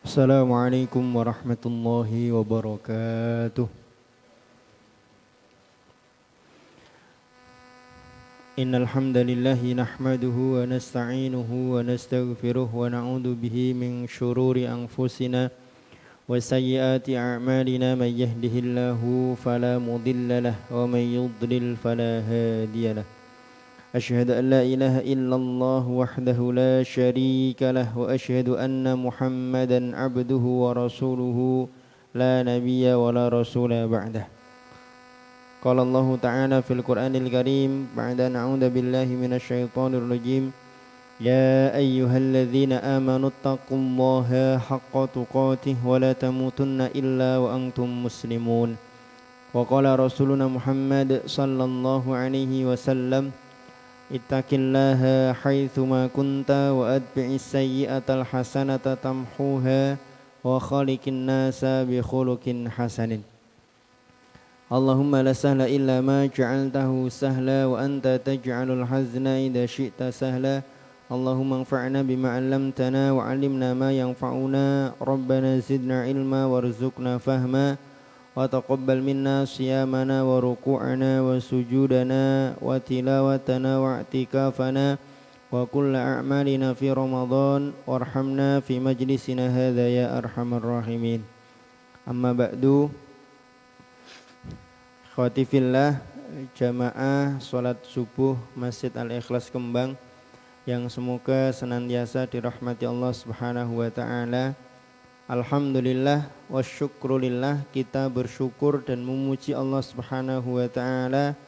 Assalamualaikum warahmatullahi wabarakatuh. Innal hamdalillahi nahmaduhu wa nasta'inuhu wa nastaghfiruh wa na'udzu bihi min shururi anfusina wa sayyiati a'malina may yahdihillahu fala mudilla lahu wa may yudlil fala hadiyalah. Asyhadu an la ilaha illallah wahdahu la syarika lah wa asyhadu anna Muhammadan abduhu wa rasuluhu la nabiyya wa la rasula ba'dah. Qala Allah ta'ala fil Qur'anil Karim ba'da na'udzu billahi minasy syaithanir rajim. Ya ayyuhalladzina amanu taqullaha haqqa tuqatih wa la tamutunna illa wa antum muslimun. Wa qala rasuluna Muhammad sallallahu alaihi wasallam ittaqillaha haitsuma kunta wa atbi'is sayyi'atal hasanata tamhuha wa khaliqin nasa bi khuluqin hasanin. Allahumma la sahla illa ma ja'altahu sahla wa anta taj'alul hazna idza syi'ta sahla. Allahumma anfa'na bima 'allamtana wa 'allimna ma yanfa'una. Rabbana zidna ilma warzuqna fahma. Wa taqabbal minna siyamana wa ruku'ana wa sujudana wa tilawatana wa i'tikafana wa kulla a'malina fi Ramadan warhamna fi majlisina hadza ya arhamar rahimin. Amma ba'du. Khawati fillah, jamaah salat subuh Masjid Al-Ikhlas Kembang yang semoga senantiasa dirahmati Allah Subhanahu wa taala. Alhamdulillah wa syukrulillah, kita bersyukur dan memuji Allah Subhanahu wa taala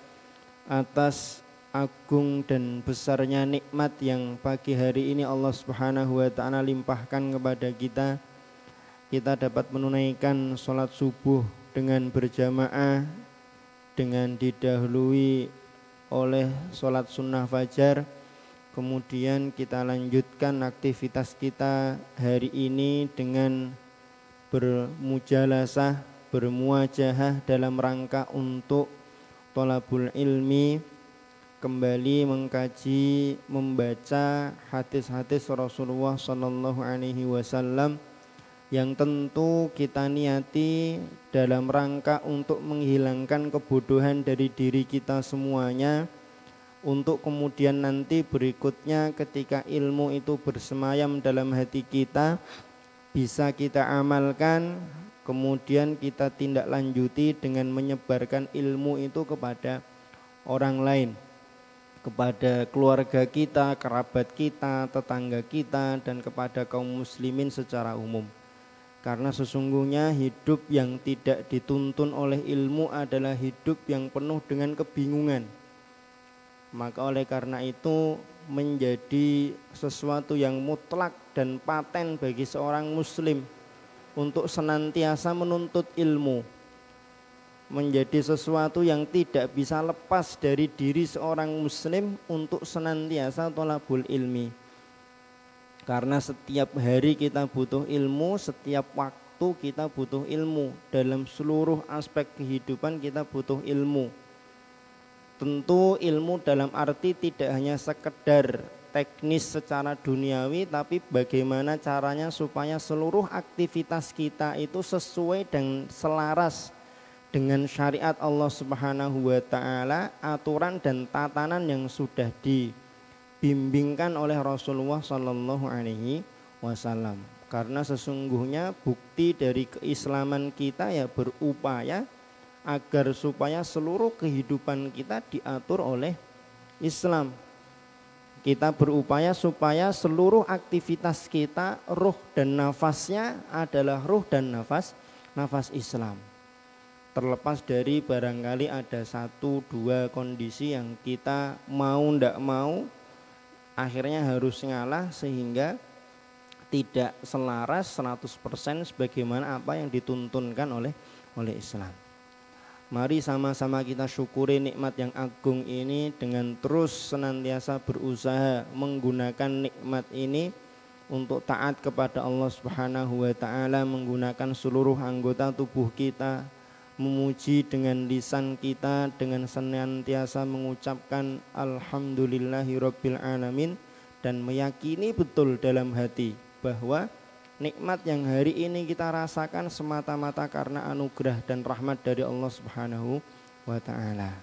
atas agung dan besarnya nikmat yang pagi hari ini Allah Subhanahu wa taala limpahkan kepada kita. Kita dapat menunaikan salat subuh dengan berjamaah, dengan didahului oleh salat sunnah fajar. Kemudian kita lanjutkan aktivitas kita hari ini dengan bermujalasah, bermuajahah dalam rangka untuk thalabul ilmi, kembali mengkaji, membaca hadis-hadis Rasulullah sallallahu alaihi wasallam yang tentu kita niati dalam rangka untuk menghilangkan kebodohan dari diri kita semuanya, untuk kemudian nanti berikutnya ketika ilmu itu bersemayam dalam hati kita bisa kita amalkan, kemudian kita tindak lanjuti dengan menyebarkan ilmu itu kepada orang lain, kepada keluarga kita, kerabat kita, tetangga kita, dan kepada kaum muslimin secara umum. Karena sesungguhnya hidup yang tidak dituntun oleh ilmu adalah hidup yang penuh dengan kebingungan. Maka oleh karena itu menjadi sesuatu yang mutlak dan paten bagi seorang muslim untuk senantiasa menuntut ilmu, menjadi sesuatu yang tidak bisa lepas dari diri seorang muslim untuk senantiasa thalabul ilmi. Karena setiap hari kita butuh ilmu, setiap waktu kita butuh ilmu, dalam seluruh aspek kehidupan kita butuh ilmu. Tentu ilmu dalam arti tidak hanya sekedar teknis secara duniawi, tapi bagaimana caranya supaya seluruh aktivitas kita itu sesuai dan selaras dengan syariat Allah Subhanahu wa taala, aturan dan tatanan yang sudah dibimbingkan oleh Rasulullah sallallahu alaihi wasallam. Karena sesungguhnya bukti dari keislaman kita ya berupaya agar supaya seluruh kehidupan kita diatur oleh Islam. Kita berupaya supaya seluruh aktivitas kita, ruh dan nafasnya adalah ruh dan nafas Islam. Terlepas dari barangkali ada satu dua kondisi yang kita mau ndak mau akhirnya harus ngalah sehingga tidak selaras 100% sebagaimana apa yang dituntunkan oleh Islam. Mari sama-sama kita syukuri nikmat yang agung ini dengan terus senantiasa berusaha menggunakan nikmat ini untuk taat kepada Allah Subhanahu wa taala, menggunakan seluruh anggota tubuh kita, memuji dengan lisan kita dengan senantiasa mengucapkan alhamdulillahirabbil alamin, dan meyakini betul dalam hati bahwa nikmat yang hari ini kita rasakan semata-mata karena anugerah dan rahmat dari Allah Subhanahu wa taala.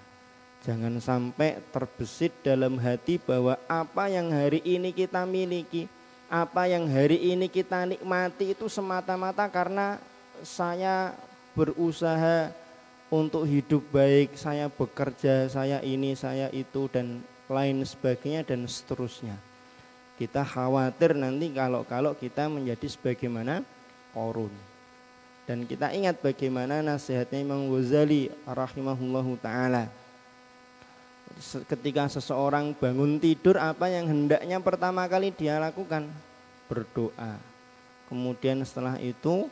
Jangan sampai terbesit dalam hati bahwa apa yang hari ini kita miliki, apa yang hari ini kita nikmati itu semata-mata karena saya berusaha untuk hidup baik, saya bekerja, saya ini, saya itu, dan lain sebagainya dan seterusnya. Kita khawatir nanti kalau kita menjadi sebagaimana Qarun. Dan kita ingat bagaimana nasihatnya Imam Ghazali rahimahullahu ta'ala. Ketika seseorang bangun tidur, apa yang hendaknya pertama kali dia lakukan? Berdoa. Kemudian setelah itu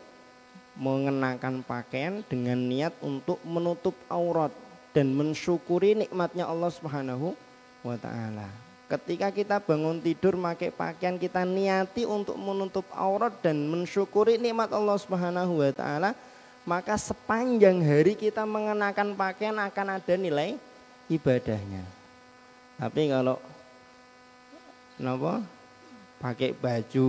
mengenakan pakaian dengan niat untuk menutup aurat dan mensyukuri nikmatnya Allah Subhanahu wa ta'ala. Ketika kita bangun tidur pakai pakaian, kita niati untuk menutup aurat dan mensyukuri nikmat Allah Subhanahu wa ta'ala, maka sepanjang hari kita mengenakan pakaian akan ada nilai ibadahnya. Tapi kalau pakai baju,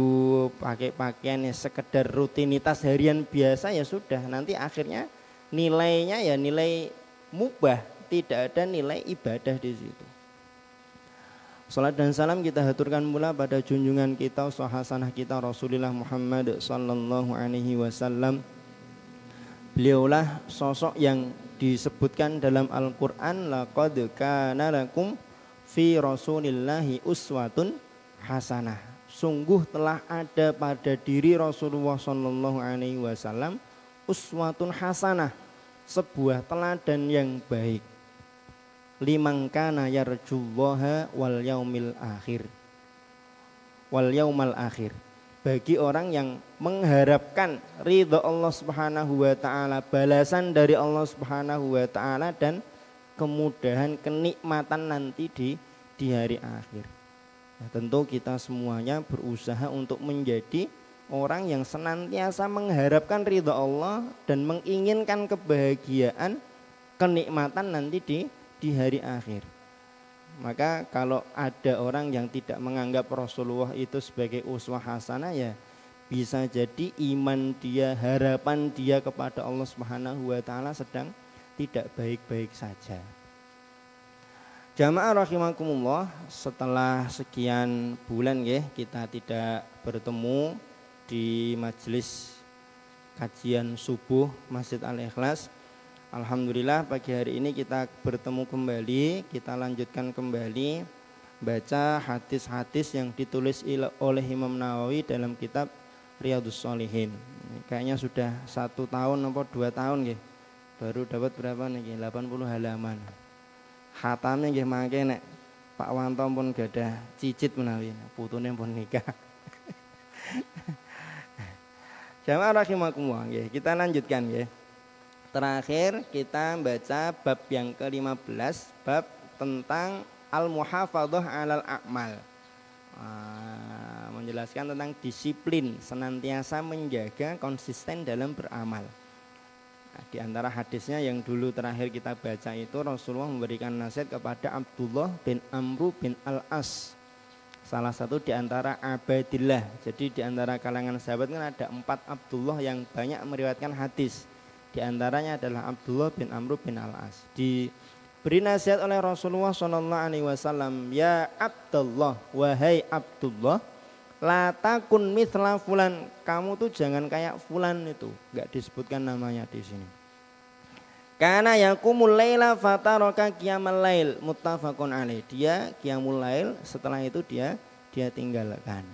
pakai pakaian yang sekedar rutinitas harian biasa, ya sudah, nanti akhirnya nilainya ya nilai mubah, tidak ada nilai ibadah di situ. Salat dan salam kita haturkan pula pada junjungan kita, sahasanah kita Rasulullah Muhammad sallallahu alaihi wasallam. Beliaulah sosok yang disebutkan dalam Al-Qur'an, laqad kana lakum fi rasulillahi uswatun hasanah. Sungguh telah ada pada diri Rasulullah sallallahu alaihi wasallam uswatun hasanah, sebuah teladan yang baik. Liman kana yarjullaha wal yaumil akhir. Wal yaumal akhir. Bagi orang yang mengharapkan ridha Allah Subhanahu wa taala, balasan dari Allah Subhanahu wa taala, dan kemudahan kenikmatan nanti di hari akhir. Nah, tentu kita semuanya berusaha untuk menjadi orang yang senantiasa mengharapkan ridha Allah dan menginginkan kebahagiaan, kenikmatan nanti di hari akhir. Maka kalau ada orang yang tidak menganggap Rasulullah itu sebagai uswah hasanah, ya bisa jadi iman dia, harapan dia kepada Allah Subhanahu wa taala sedang tidak baik-baik saja. Jamaah rahimakumullah, setelah sekian bulan kita tidak bertemu di majelis kajian subuh Masjid Al-Ikhlas, alhamdulillah pagi hari ini kita bertemu kembali. Kita lanjutkan kembali baca hadis-hadis yang ditulis oleh Imam Nawawi dalam kitab Riyadhus Shalihin. Kayaknya sudah 1 tahun atau 2 tahun baru dapat berapa nih? 80 halaman. Khatame nggih mangke nek Pak Wanto pun gadah cicit menawi putune pun nikah. Jamaah rahimakumullah nggih, kita lanjutkan nggih. Terakhir kita baca bab yang ke-15, bab tentang al-muhafadzah 'alal a'mal. Menjelaskan tentang disiplin, senantiasa menjaga konsisten dalam beramal. Di antara hadisnya yang dulu terakhir kita baca itu, Rasulullah memberikan nasihat kepada Abdullah bin Amru bin Al-As, salah satu di antara abadillah. Jadi di antara kalangan sahabat kan ada 4 Abdullah yang banyak meriwayatkan hadis. Di antaranya adalah Abdullah bin Amru bin Al-As. Diberi nasihat oleh Rasulullah SAW, ya Abdullah, wahai Abdullah, la takun mithla fulan, kamu tuh jangan kayak fulan itu, enggak disebutkan namanya di sini. Kana yaqumul laila fataraka qiyamal lail, muttafaqun alaih. Dia qiyamul lail, setelah itu dia tinggalkan.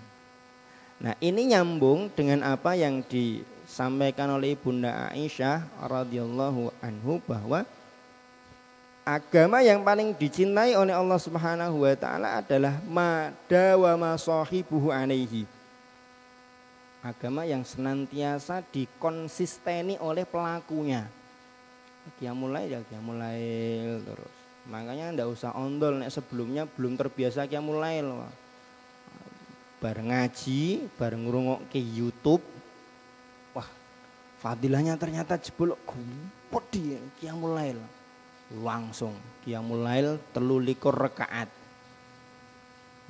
Nah, ini nyambung dengan apa yang disampaikan oleh Bunda Aisyah radhiyallahu anhu, bahwa agama yang paling dicintai oleh Allah Subhanahu wa taala adalah madawama sahibuhu alaihi. Agama yang senantiasa dikonsisteni oleh pelakunya. Qiyamul lail ya qiyamul lail terus. Makanya ndak usah ondol nek sebelumnya belum terbiasa qiyamul lail. Bareng ngaji, bareng ngrungokke YouTube. Wah, fadilahnya ternyata jebol gede qiyamul lail. Langsung qiyamul lail 23 rakaat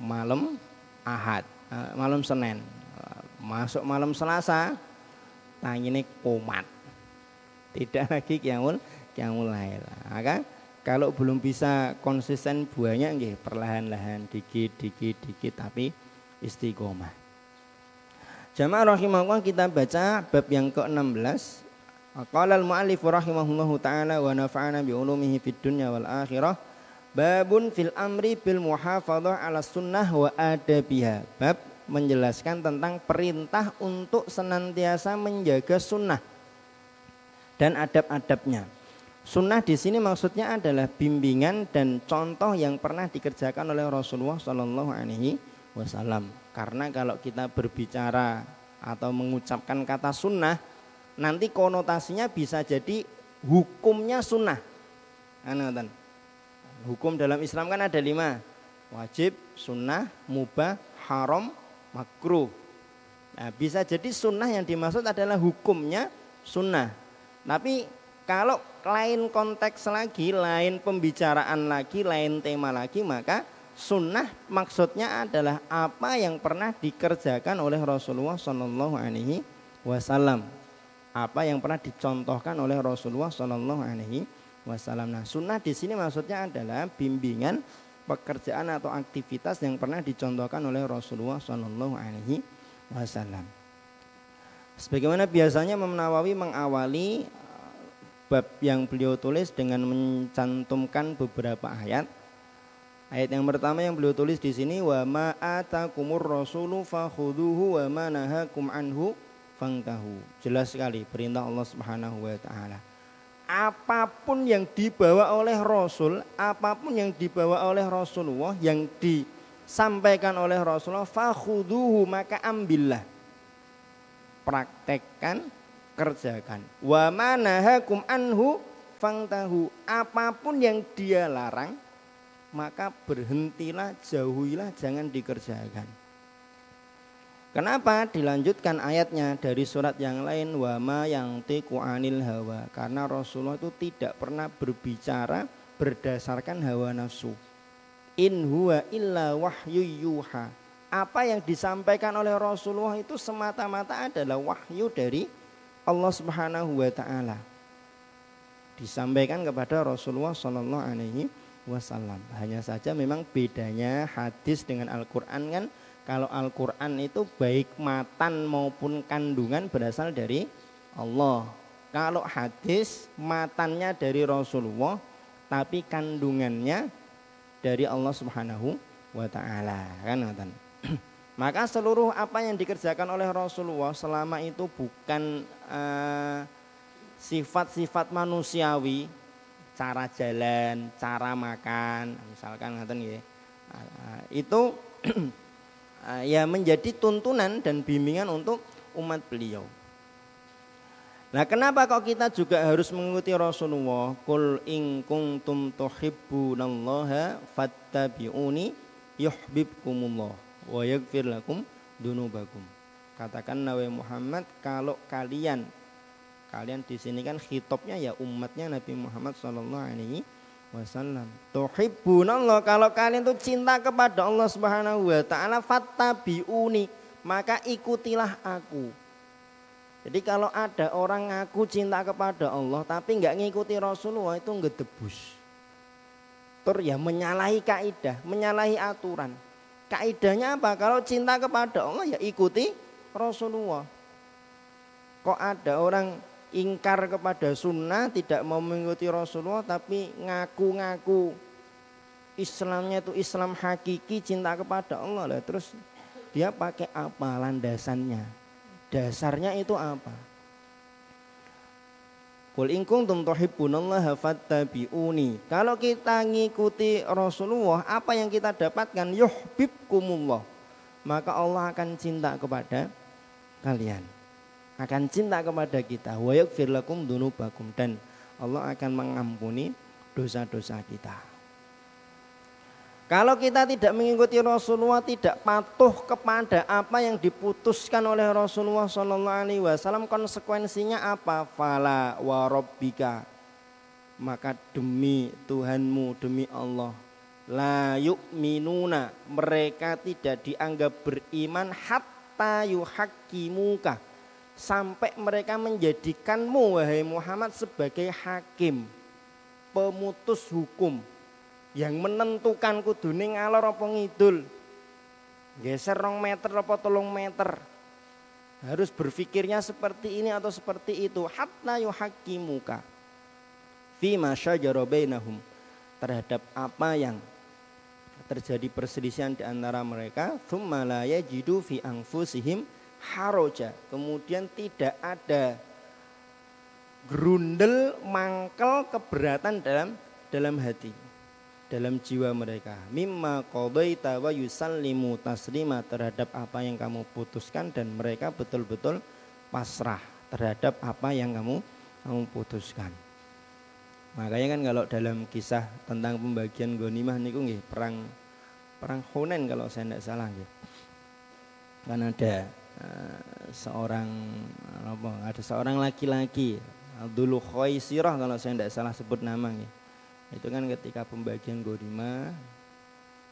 malam Ahad, malam Senin, Masuk malam Selasa, tangine komat. Tidak lagi qiyamul lail. Maka kalau belum bisa konsisten banyak nggih, perlahan-lahan dikit tapi istiqomah. Jamaah rahimahullah, kita baca bab yang ke-16. Qala al-mu'allif rahimahullahu taala wa nafa'ana bi ulumihi fid dunya wal akhirah. Babun fil amri bil muhafadzah 'ala sunnah wa adabiha. Bab menjelaskan tentang perintah untuk senantiasa menjaga sunnah dan adab-adabnya. Sunnah di sini maksudnya adalah bimbingan dan contoh yang pernah dikerjakan oleh Rasulullah Shallallahu Alaihi Wasallam. Karena kalau kita berbicara atau mengucapkan kata sunnah, nanti konotasinya bisa jadi hukumnya sunnah. Hukum dalam Islam kan ada 5, wajib, sunnah, mubah, haram, makruh. Nah, bisa jadi sunnah yang dimaksud adalah hukumnya sunnah. Tapi kalau lain konteks lagi, lain pembicaraan lagi, lain tema lagi, maka sunnah maksudnya adalah apa yang pernah dikerjakan oleh Rasulullah Shallallahu Alaihi Wasallam, apa yang pernah dicontohkan oleh Rasulullah Shallallahu Alaihi Wasallam. Nah, sunnah di sini maksudnya adalah bimbingan, pekerjaan atau aktivitas yang pernah dicontohkan oleh Rasulullah Shallallahu Alaihi Wasallam. Sebagaimana biasanya Imam Nawawi mengawali bab yang beliau tulis dengan mencantumkan beberapa ayat. Ayat yang pertama yang beliau tulis di sini, wa ma atakumur rasulu fakhuduhu wa ma nahakum anhu fangtahu. Jelas sekali perintah Allah Subhanahu wa taala. Apapun yang dibawa oleh Rasul, apapun yang dibawa oleh Rasulullah, yang disampaikan oleh Rasulullah, fakhuduhu, maka ambillah, praktekkan, kerjakan. Wa ma nahakum anhu fangtahu. Apapun yang dia larang, maka berhentilah, jauhilah, jangan dikerjakan. Kenapa dilanjutkan ayatnya dari surat yang lain, wa ma yantiqu anil hawa? Karena Rasulullah itu tidak pernah berbicara berdasarkan hawa nafsu. In huwa illa wahyu yuha. Apa yang disampaikan oleh Rasulullah itu semata-mata adalah wahyu dari Allah Subhanahu wa taala. Disampaikan kepada Rasulullah sallallahu alaihi wasallam. Hanya saja memang bedanya hadis dengan Al-Qur'an kan, kalau Al-Qur'an itu baik matan maupun kandungan berasal dari Allah. Kalau hadis matannya dari Rasulullah tapi kandungannya dari Allah Subhanahu wa taala. Kan ngoten. Maka seluruh apa yang dikerjakan oleh Rasulullah selama itu bukan sifat-sifat manusiawi, cara jalan, cara makan, misalkan ngaten nggih. Itu ya menjadi tuntunan dan bimbingan untuk umat beliau. Nah, kenapa kok kita juga harus mengikuti Rasulullah? Qul in kuntum tuhibbunallaha fattabi'uni yuhibbukumullah wa yaghfir lakum dunubakum. Katakan Nabi Muhammad, kalau kalian di sini kan khitabnya ya umatnya Nabi Muhammad sallallahu alaihi wasallam. Tuhibbunallah, kalau kalian tuh cinta kepada Allah Subhanahu wa taala, fattabi'uni, maka ikutilah aku. Jadi kalau ada orang ngaku cinta kepada Allah tapi enggak ngikuti Rasulullah, itu ngedebus. Ya menyalahi kaidah, menyalahi aturan. Kaidahnya apa? Kalau cinta kepada Allah ya ikuti Rasulullah. Kok ada orang ingkar kepada sunnah, tidak mau mengikuti Rasulullah, tapi ngaku-ngaku Islamnya itu Islam hakiki, cinta kepada Allah lah. Terus dia pakai apa landasannya? Dasarnya itu apa? Qul in kuntum tuhibbunallaha fattabi'uni. Kalau kita ngikuti Rasulullah, apa yang kita dapatkan? Yuhibbukumullah. Maka Allah akan cinta kepada kalian. Akan cinta kepada kita. Wa yaghfir lakum dunubakum, dan Allah akan mengampuni dosa-dosa kita. Kalau kita tidak mengikuti Rasulullah, tidak patuh kepada apa yang diputuskan oleh Rasulullah sallallahu alaihi wasallam, konsekuensinya apa? Fala wa rabbika, maka demi Tuhanmu, demi Allah, la yu'minuna, mereka tidak dianggap beriman hatta yuhaqqimuka, sampai mereka menjadikanmu wahai Muhammad sebagai hakim, pemutus hukum yang menentukan kudune ngalor apa ngidul, geser 2 meter apa 3 meter, harus berpikirnya seperti ini atau seperti itu. Hatta yuhaqqimuka fima syajara bainahum, terhadap apa yang terjadi perselisihan di antara mereka. Tsumma la yajidu fi anfusihim haraja, kemudian tidak ada gerundel, mangkel, keberatan dalam hati, dalam jiwa mereka. Mimma qadaita wa yusallimu taslima, terhadap apa yang kamu putuskan, dan mereka betul-betul pasrah terhadap apa yang kamu putuskan. Makanya kan kalau dalam kisah tentang pembagian ghanimah niku nggih, perang Hunain kalau saya tidak salah nggih. Kan ada seorang laki-laki, Dzul Khaisirah kalau saya tidak salah sebut nama nih. Itu kan ketika pembagian ghanimah,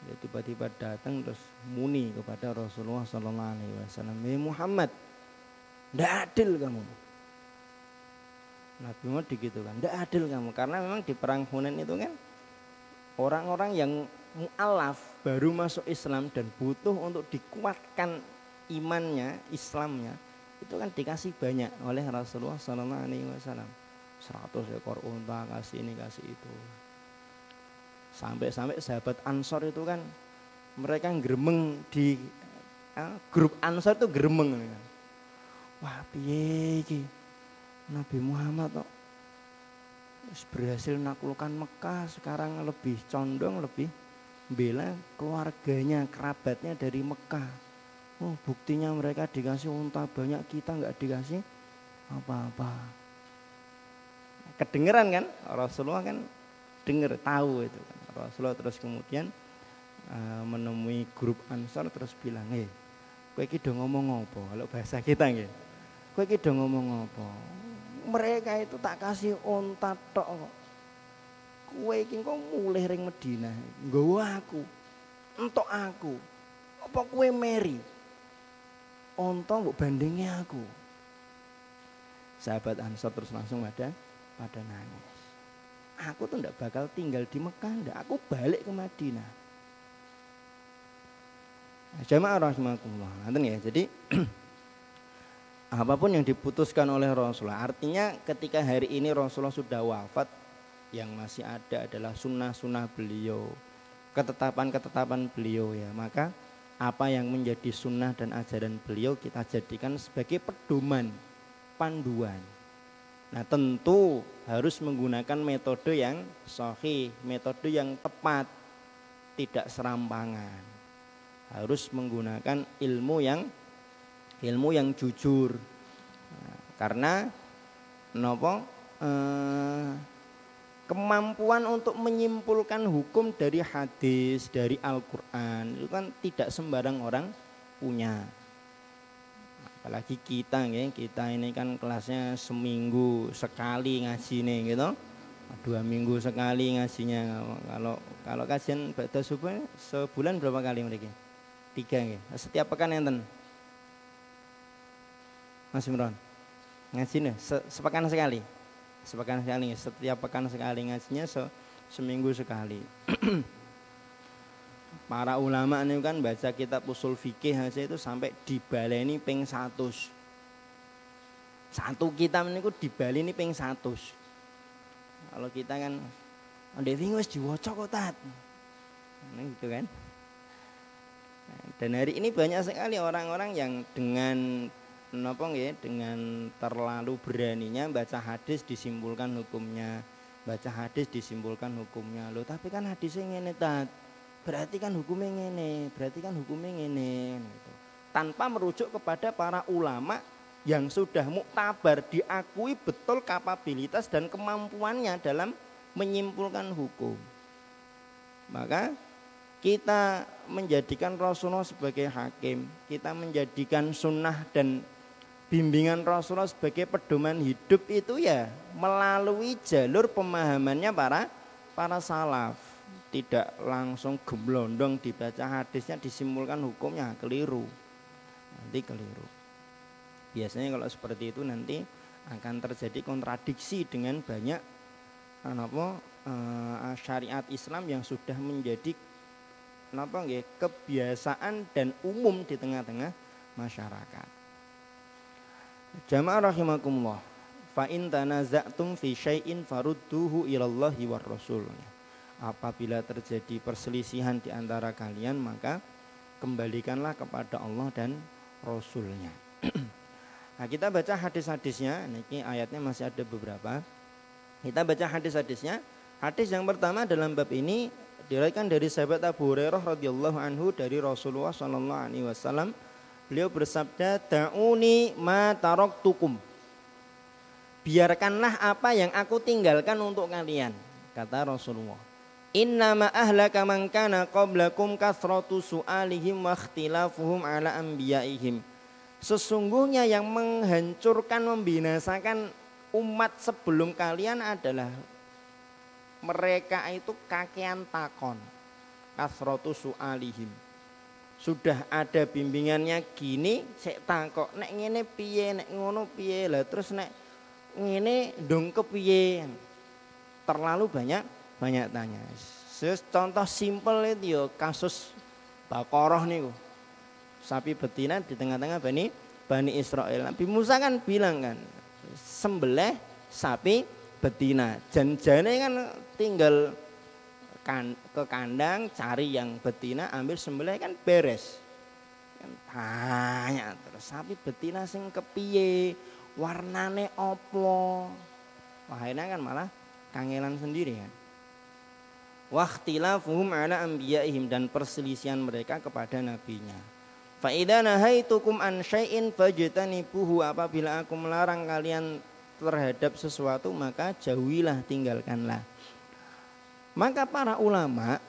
dia tiba-tiba datang terus muni kepada Rasulullah sallallahu alaihi wasallam, Muhammad, tidak adil kamu." Nabi Muhammad gitu kan, tidak adil kamu, karena memang di perang Hunain itu kan orang-orang yang mu'alaf baru masuk Islam dan butuh untuk dikuatkan imannya, Islamnya, itu kan dikasih banyak oleh Rasulullah sallallahu alaihi wasallam. 100 ekor unta, kasih ini kasih itu. Sampai-sampai sahabat Ansor itu kan mereka gremeng di grup Ansor itu gremeng. Wah, piye iki? Nabi Muhammad kok berhasil menaklukkan Mekah, sekarang lebih condong, lebih bela keluarganya, kerabatnya dari Mekah. Oh, buktinya mereka dikasih unta banyak, kita nggak dikasih apa-apa. Kedengeran kan? Rasulullah kan dengar, tahu itu kan. Rasulullah terus kemudian menemui grup Ansor terus bilang, kowe iki do ngomong apa? Kalau bahasa kita nggih. Kowe iki do ngomong apa? Mereka itu tak kasih unta tok kok. Kowe iki kok mulih ring Madinah, nggawa aku. Entuk aku. Apa kowe meri? Unta mbok bandingi aku. Sahabat Ansor terus langsung pada nangis. Aku tuh ndak bakal tinggal di Mekah, ndak. Aku balik ke Madinah. Jamaah rahimakumullah. Nanten ya. Jadi apapun yang diputuskan oleh Rasulullah, artinya ketika hari ini Rasulullah sudah wafat, yang masih ada adalah sunnah-sunnah beliau, ketetapan-ketetapan beliau ya. Maka apa yang menjadi sunnah dan ajaran beliau kita jadikan sebagai pedoman, panduan. Nah, tentu harus menggunakan metode yang sahih, metode yang tepat, tidak serampangan. Harus menggunakan ilmu yang jujur. Nah, karena kemampuan untuk menyimpulkan hukum dari hadis, dari Al-Quran itu kan tidak sembarang orang punya. Apalagi kita ini kan kelasnya seminggu sekali ngaji nih gitu, 2 minggu sekali ngajinya. Kalau kajian ba'da subuh sebulan berapa kali mereka? 3 nggih. Setiap pekan enten. Mas Imron ngaji nih sepekan sekali. Setiap pekan sekali ngajinya, seminggu sekali. Para ulama ini kan baca kitab usul fikih aja itu sampai dibaleni ping 100. Satu kitab niku dibaleni ping 100. Kalau kita kan ndek wis diwaca kok tat. Gitu kan. Dan hari ini banyak sekali orang-orang yang dengan dengan terlalu beraninya baca hadis disimpulkan hukumnya. Loh, tapi kan hadisnya ngene tat. Berarti kan hukumnya ngene gitu. Tanpa merujuk kepada para ulama yang sudah muktabar, diakui betul kapabilitas dan kemampuannya dalam menyimpulkan hukum. Maka kita menjadikan Rasulullah sebagai hakim, kita menjadikan sunnah dan bimbingan Rasulullah sebagai pedoman hidup itu ya melalui jalur pemahamannya para salaf. Tidak langsung gemblondong dibaca hadisnya disimpulkan hukumnya, keliru. nanti keliru. Biasanya kalau seperti itu nanti akan terjadi kontradiksi dengan banyak syariat Islam yang sudah menjadi kebiasaan dan umum di tengah-tengah masyarakat. Jamaah rahimakumullah, fa in tanaza'tum fi syai'in farudduhu ilallahi war rasul. Apabila terjadi perselisihan di antara kalian, maka kembalikanlah kepada Allah dan Rasulnya. Nah, kita baca hadis-hadisnya. Ini ayatnya masih ada beberapa. Kita baca hadis-hadisnya. Hadis yang pertama dalam bab ini diriwayatkan dari sahabat Abu Hurairah radhiyallahu anhu dari Rasulullah sallallahu alaihi wasallam. Beliau bersabda, "Da'uni ma taraktukum." Biarkanlah apa yang aku tinggalkan untuk kalian, kata Rasulullah. Innama ahlaka man kana qablakum kathratu su'alihim wa ikhtilafuhum ala anbiya'ihim. Sesungguhnya yang menghancurkan, membinasakan umat sebelum kalian adalah mereka itu kakean takon. Kathratu su'alihim. Sudah ada bimbingannya gini, sik takok nek ngene piye, nek ngono piye, lah terus nek ngene ndung kepiye. Terlalu banyak tanya. Contoh simpel itu ya kasus Baqarah niku. Sapi betina di tengah-tengah Bani Israel. Nabi Musa kan bilang kan, sembelih sapi betina. Janjane kan tinggal ke kandang cari yang betina, ambil sembelih kan beres. Kan tanya terus sapi betina sing kepiye, warnane opo. Wah, ini kan malah kangelan sendiri kan. Waqtilafuhum ala anbiya'ihim, dan perselisihan mereka kepada nabinya. Fa idza nahaitukum an syai'in fajtanibuhu, apabila aku melarang kalian terhadap sesuatu maka jauhilah, tinggalkanlah. Maka para ulama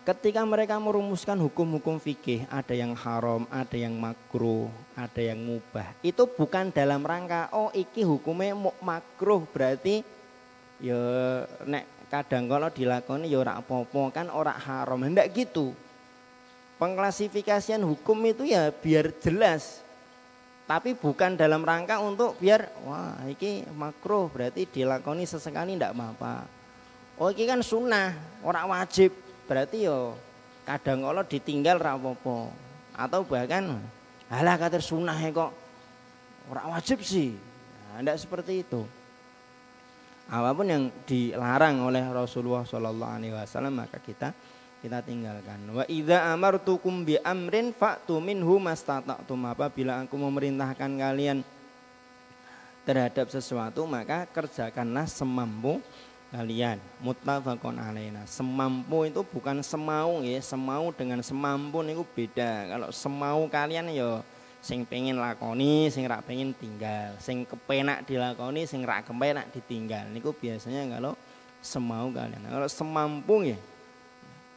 ketika mereka merumuskan hukum-hukum fikih, ada yang haram, ada yang makruh, ada yang mubah, itu bukan dalam rangka iki hukumnya makruh berarti ya nek kadang kalau dilakoni ya ora apa-apa, kan ora haram. Hendak gitu. Pengklasifikasian hukum itu ya biar jelas. Tapi bukan dalam rangka untuk biar wah iki makruh berarti dilakoni sesekali ndak apa-apa. Oh iki kan sunnah, ora wajib. Berarti yo kadang kalau ditinggal ora apa-apa. Atau bahkan halah kater sunnah kok ora wajib sih. Nah, ndak seperti itu. Apapun yang dilarang oleh Rasulullah sallallahu alaihi wasallam maka kita tinggalkan. Wa idza amartukum bi amrin fa'tu minhu mastata'tum. Apabila aku memerintahkan kalian terhadap sesuatu maka kerjakanlah semampu kalian. Muttafaqun alaina. Semampu itu bukan semau ya, semau dengan semampu niku beda. Kalau semau kalian ya sing pengen lakoni, sing rak pengen tinggal, sing kepenak dilakoni, sing rak kepenak ditinggal. Niku biasanya kalau semau kalian. Kalau semampu ya,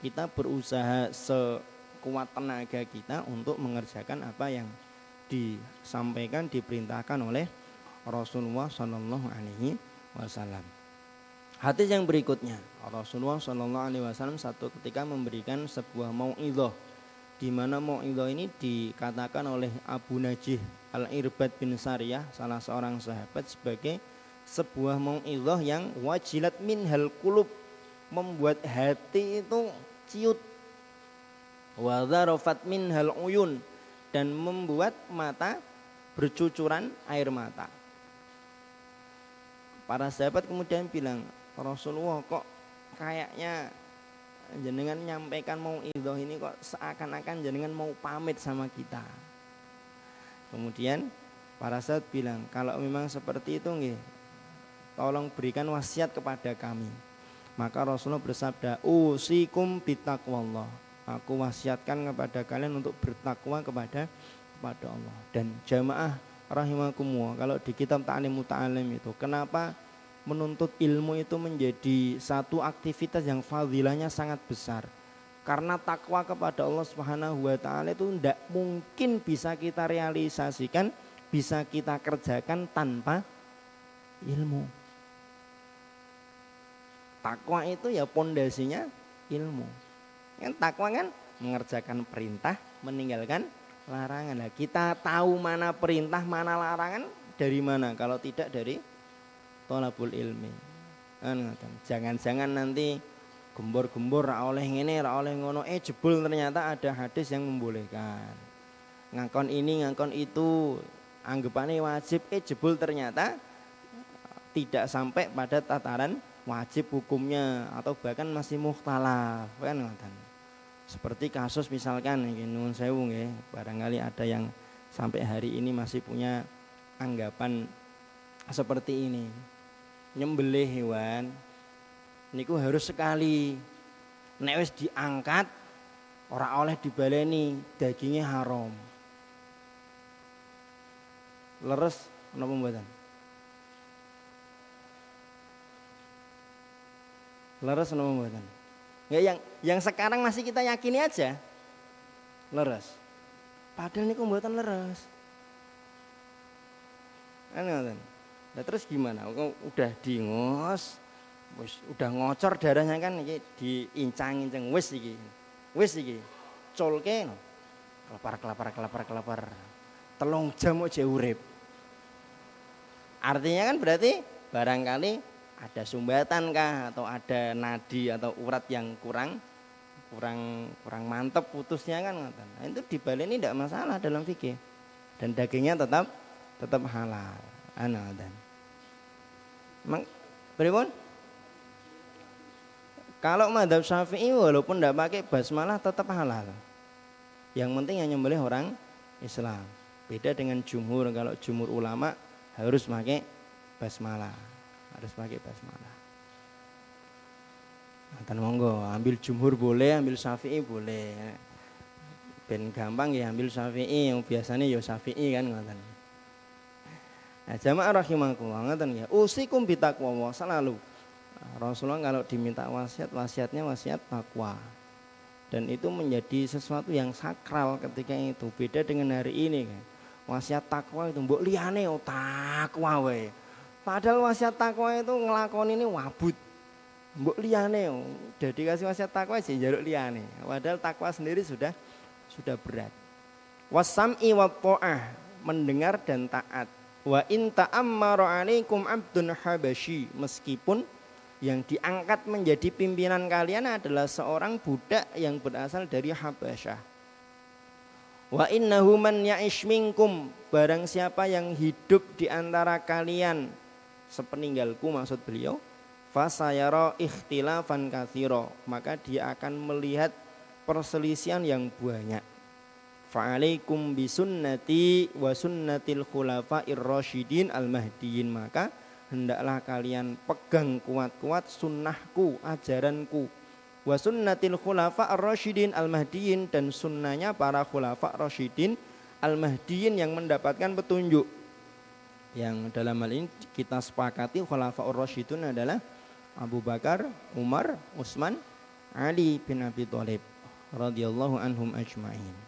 kita berusaha sekuat tenaga kita untuk mengerjakan apa yang disampaikan, diperintahkan oleh Rasulullah Shallallahu Alaihi Wasallam. Hadis yang berikutnya, Rasulullah Shallallahu Alaihi Wasallam satu ketika memberikan sebuah mau'idhah, di mana mau'idhah ini dikatakan oleh Abu Najih Al-Irbad bin Sariyah, salah seorang sahabat, sebagai sebuah mau'idhah yang wajilat minhal qulub, membuat hati itu ciut, wa dzarafat minhal uyun, dan membuat mata bercucuran air mata. Para sahabat kemudian bilang, Rasulullah kok kayaknya jenengan nyampaikan mau'idhah ini kok seakan-akan jenengan mau pamit sama kita. Kemudian para sahabat bilang, kalau memang seperti itu nggih, tolong berikan wasiat kepada kami. Maka Rasulullah bersabda, usikum bitaqwallah. Aku wasiatkan kepada kalian untuk bertakwa kepada Allah. Dan jamaah rahimakumullah, kalau di kitab Ta'lim Muta'alim itu, kenapa menuntut ilmu itu menjadi satu aktivitas yang fadilahnya sangat besar? Karena takwa kepada Allah Subhanahu wa taala itu tidak mungkin bisa kita realisasikan, bisa kita kerjakan tanpa ilmu. Takwa itu ya pondasinya ilmu. Yang takwa kan mengerjakan perintah, meninggalkan larangan. Nah, kita tahu mana perintah, mana larangan dari mana? Kalau tidak dari thalabul ilmi. Kan jangan-jangan nanti gembor-gembor ra oleh ngene, ra oleh ngono, jebul ternyata ada hadis yang membolehkan. Ngakon ini, ngakon itu, anggapannya wajib, jebul ternyata tidak sampai pada tataran wajib hukumnya atau bahkan masih mukhtalaf, kan ngoten. Seperti kasus misalkan nuwun sewu nggih, barangkali ada yang sampai hari ini masih punya anggapan seperti ini. Nyembelih hewan niku harus sekali. Nek wis diangkat ora oleh dibaleni, dagingnya haram. Leres napa mboten? Leres napa mboten? Ya yang sekarang masih kita yakini aja leres. Padahal niku mboten leres. Kan ngoten. Nah, terus gimana? Udah diingos, udah ngocor darahnya kan iki diincang-incang wis iki. Wis iki. Colke no. Kelapar. 3 jam aja urip. Artinya kan berarti barangkali ada sumbatan kah atau ada nadi atau urat yang kurang mantap putusnya kan. Nah, itu dibaleni tidak masalah dalam fikih dan dagingnya tetap halal. Dan pripun? Kalau mazhab Syafi'i walaupun tidak pakai basmalah tetap halal. Yang penting yang nyembelih orang Islam. Beda dengan jumhur, kalau jumhur ulama harus pakai basmalah. Harus pakai basmalah. Nah, monggo, ambil jumhur boleh, ambil Syafi'i boleh. Ben gampang ya ambil Syafi'i, yang biasanya ya Syafi'i kan ngoten. Nah, jamaah rahimakumullah ngoten ya. Usikum bitaqwa selalu. Rasulullah kalau diminta wasiatnya wasiat takwa. Dan itu menjadi sesuatu yang sakral ketika itu. Beda dengan hari ini kan. Wasiat takwa itu mbok liyane takwa wae. Padahal wasiat takwa itu ngelakoni ini wabut. Mbok liyane udah dikasih wasiat takwa aja njaluk liyane. Padahal takwa sendiri sudah berat. Wasam'i wa ta'ah, mendengar dan taat. Wa in ta'ammara 'alaikum 'abdun habasyi, meskipun yang diangkat menjadi pimpinan kalian adalah seorang budak yang berasal dari Habasyah. Wa innahu man ya'ish minkum, barang siapa yang hidup di antara kalian sepeninggalku maksud beliau, fasayara ikhtilafan katsira, maka dia akan melihat perselisihan yang banyak. Fa'alaikum bisunnati wa sunnatil khulafa'ir rasyidin al-mahdiyyin, maka hendaklah kalian pegang kuat-kuat sunnahku, ajaranku, wa sunnatil khulafa ar-rasyidin al-mahdiyyin, dan sunnahnya para khulafa rasyidin al-mahdiyyin yang mendapatkan petunjuk. Yang dalam hal ini kita sepakati khulafa ar-rasyidun adalah Abu Bakar, Umar, Utsman, Ali bin Abi Thalib radhiyallahu anhum ajma'in.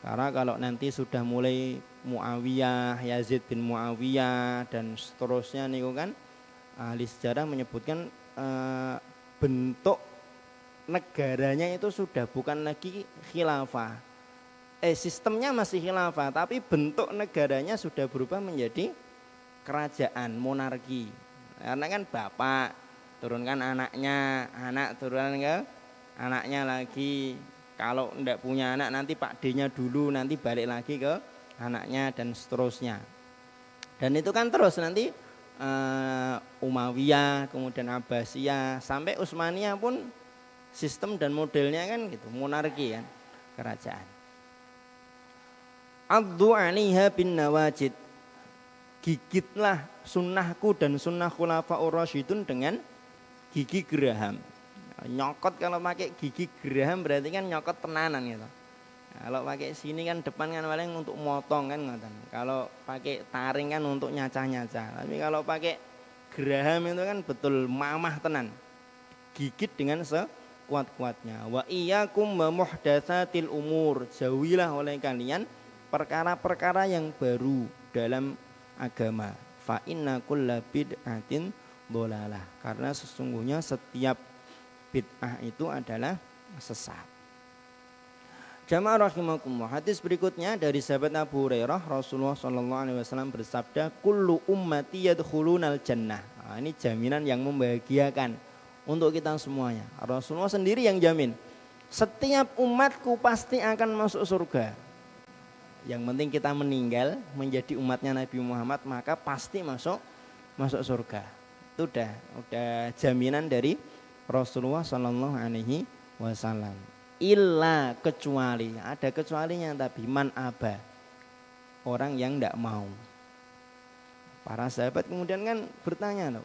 Karena kalau nanti sudah mulai Muawiyah, Yazid bin Muawiyah dan seterusnya niku kan, ahli sejarah menyebutkan bentuk negaranya itu sudah bukan lagi khilafah. Sistemnya masih khilafah, tapi bentuk negaranya sudah berubah menjadi kerajaan, monarki. Karena kan bapak turunkan anaknya, anak turunkan ke anaknya lagi. Kalau tidak punya anak nanti Pak D-nya dulu, nanti balik lagi ke anaknya dan seterusnya. Dan itu kan terus nanti Umayyah, kemudian Abbasiyah, sampai Utsmaniyah pun sistem dan modelnya kan gitu, monarki kan, kerajaan. Addu 'alaiha bin nawajid, gigitlah sunnahku dan sunnah khulafaur rasyidun dengan gigi geraham. Nyokot kalau pakai gigi geraham berarti kan nyokot tenanan gitu. Kalau pakai sini kan depan kan paling untuk motong kan ngoten. Kalau pakai taring kan untuk nyacah-nyacah. Tapi kalau pakai geraham itu kan betul mamah tenan. Gigit dengan sekuat-kuatnya. Wa iyyakum muhdatsatil umur, jauhilah oleh kalian perkara-perkara yang baru dalam agama. Fa inna kulla bid'atin dhalalah. Karena sesungguhnya setiap bid'ah itu adalah sesat. Jamaah rahimakumullah. Hadis berikutnya dari sahabat Abu Hurairah, Rasulullah sallallahu alaihi wasallam bersabda, "Kullu ummati yadkhulunal jannah." Nah, ini jaminan yang membahagiakan untuk kita semuanya. Rasulullah sendiri yang jamin. Setiap umatku pasti akan masuk surga. Yang penting kita meninggal menjadi umatnya Nabi Muhammad, maka pasti masuk surga. Itu udah jaminan dari Rasulullah sallallahu alaihi wasallam. Illa kecuali, ada kecualinya, tapi man aba, orang yang tidak mau. Para sahabat kemudian kan bertanya loh,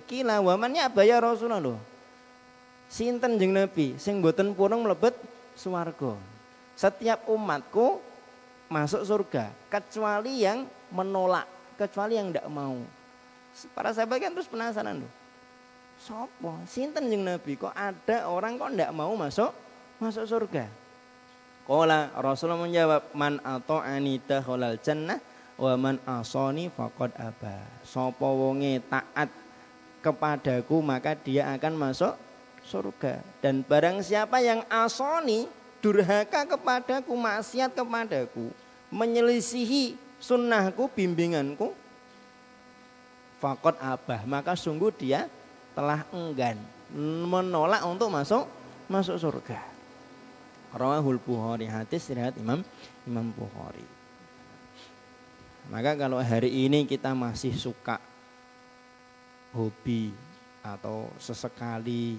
kila wamannya aba ya Rasulullah loh. Sinten jeung Nabi sing boten purung mlebet swarga. Setiap umatku masuk surga kecuali yang menolak, kecuali yang tidak mau. Para sahabat kan terus penasaran loh. Sopo? Sinten jeung Nabi kok ada orang kok tidak mau masuk surga. Qala Rasulullah menjawab, man ata'ani dakhalal jannah wa man asani faqad aba. Sapa wonge taat kepadaku maka dia akan masuk surga. Dan barang siapa yang asani, durhaka kepadaku, maksiat kepadaku, menyelisihi sunnahku, bimbinganku, faqad abah, maka sungguh dia telah enggan, menolak untuk masuk surga. Rawahul Bukhari, hadis riwayat Imam Bukhari. Maka kalau hari ini kita masih suka hobi atau sesekali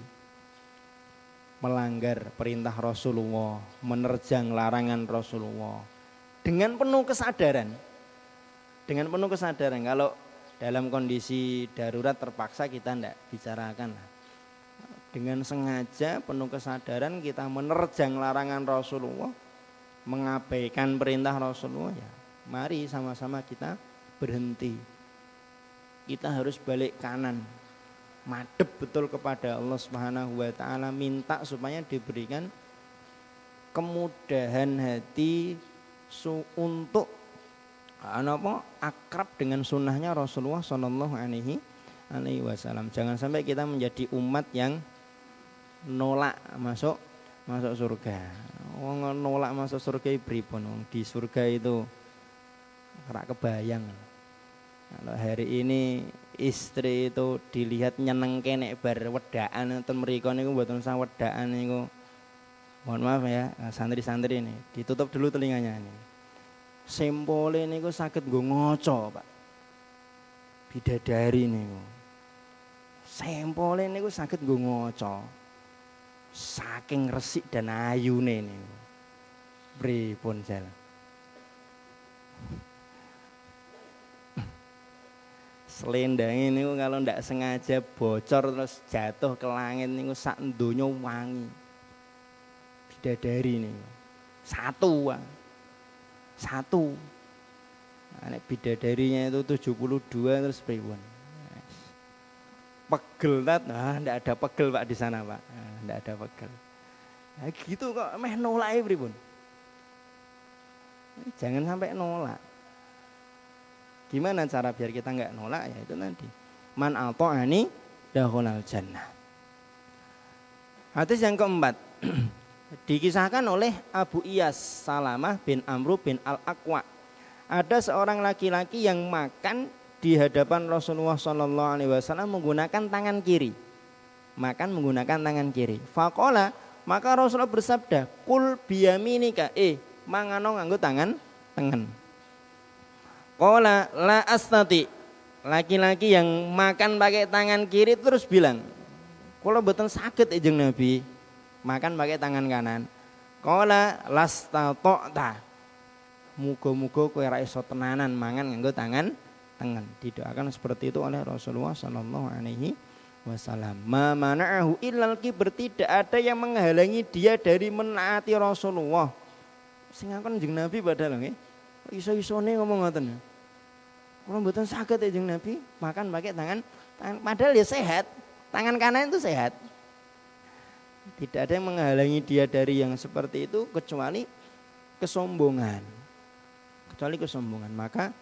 melanggar perintah Rasulullah, menerjang larangan Rasulullah dengan penuh kesadaran. Kalau dalam kondisi darurat terpaksa kita tidak bicarakan. Dengan sengaja penuh kesadaran kita menerjang larangan Rasulullah, mengabaikan perintah Rasulullah, ya mari sama-sama kita berhenti. Kita harus balik kanan, madhep betul kepada Allah Subhanahu wa taala, minta supaya diberikan kemudahan hati untuk akrab dengan sunnahnya Rasulullah sallallahu alaihi wasallam. Jangan sampai kita menjadi umat yang nolak masuk surga. Wong nolak masuk surga pripun? Di surga itu ora kebayang. Kalau hari ini istri itu dilihat nyenengke nek bar wedaan enten mriku niku mboten usah wedaan niku. Mohon maaf ya, santri-santri ini ditutup dulu telinganya ini. Sempole niku saged nggo ngoco, Pak. Bidadari niku. Sempole niku saged nggo ngoco. Saking resik dan ayune niku. Pripun jal. Selendangnya niku kalau ndak sengaja bocor terus jatuh ke langit niku sak donya wangi. Bidadari niku. Satu. Nek bidadarinya itu 72 terus pripun? Pegel ndak ada pegel Pak di sana Pak. Ndak ada pegel. Nah, gitu kok meh nolak pripun? Jangan sampai nolak. Gimana cara biar kita enggak nolak? Ya itu nanti. Man ata'ani dakhalal jannah. Hadis yang keempat dikisahkan oleh Abu Iyas Salamah bin Amru bin Al-Aqwa. Ada seorang laki-laki yang makan di hadapan Rasulullah sallallahu alaihi wasallam menggunakan tangan kiri. Makan menggunakan tangan kiri. Faqala, maka Rasulullah bersabda, "Kul biyaminika." Mangano nganggo tangan tengen. Qala la astati. Laki-laki yang makan pakai tangan kiri terus bilang, "Kula mboten saged Kanjeng Nabi. Makan pakai tangan kanan." Qala lastata'ta. Muga-muga kowe ra iso tenanan mangan nganggo tangan tengen. Didoakan seperti itu oleh Rasulullah sallallahu alaihi wasallam. Ma mana'ahu illal kibr, tidak ada yang menghalangi dia dari menaati Rasulullah. Sing ngakon Kanjeng Nabi padahal nggih. Iso-isone ngomong ngoten. Kula mboten saged Kanjeng Nabi makan pakai tangan padahal ya sehat. Tangan kanan itu sehat. Tidak ada yang menghalangi dia dari yang seperti itu kecuali kesombongan. Maka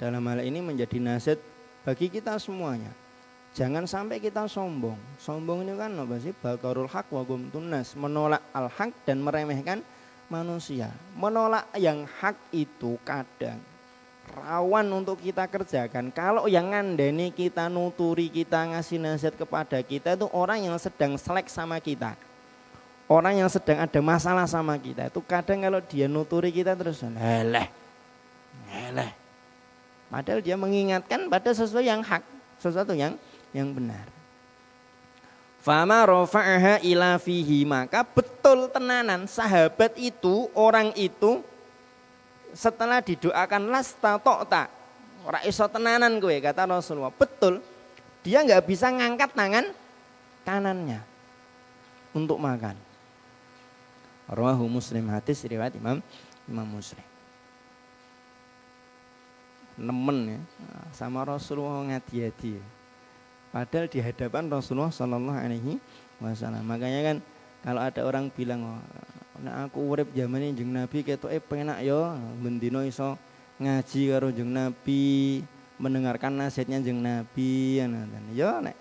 dalam hal ini menjadi nasihat bagi kita semuanya. Jangan sampai kita sombong. Sombong ini kan apa sih? Batarul haq wa gumtun nas, menolak al-haq dan meremehkan manusia. Menolak yang hak itu kadang rawan untuk kita kerjakan. Kalau yang ngandani kita, nuturi kita, ngasih nasihat kepada kita itu orang yang sedang selek sama kita. Orang yang sedang ada masalah sama kita. Itu kadang kalau dia nuturi kita terus eleh. Padahal dia mengingatkan pada sesuatu yang hak, sesuatu yang benar. Fama rafa'aha ila fihi, maka betul tenanan sahabat itu, orang itu setelah didoakan lasta ta'ta, ora iso tenanan kowe, kata Rasulullah. Betul, dia nggak bisa ngangkat tangan kanannya untuk makan. Rawahu Muslim, hadis riwayat Imam Muslim. Nemen ya sama Rasulullah ngadi-adi. Padahal di hadapan Rasulullah Sallallahu Alaihi Wasallam. Makanya kan kalau ada orang bilang, nah aku urip zaman Jeng Nabi ketoke penak ya, bendino iso ngaji karo Jeng Nabi, mendengarkan nasihatnya Jeng Nabi. Ya nek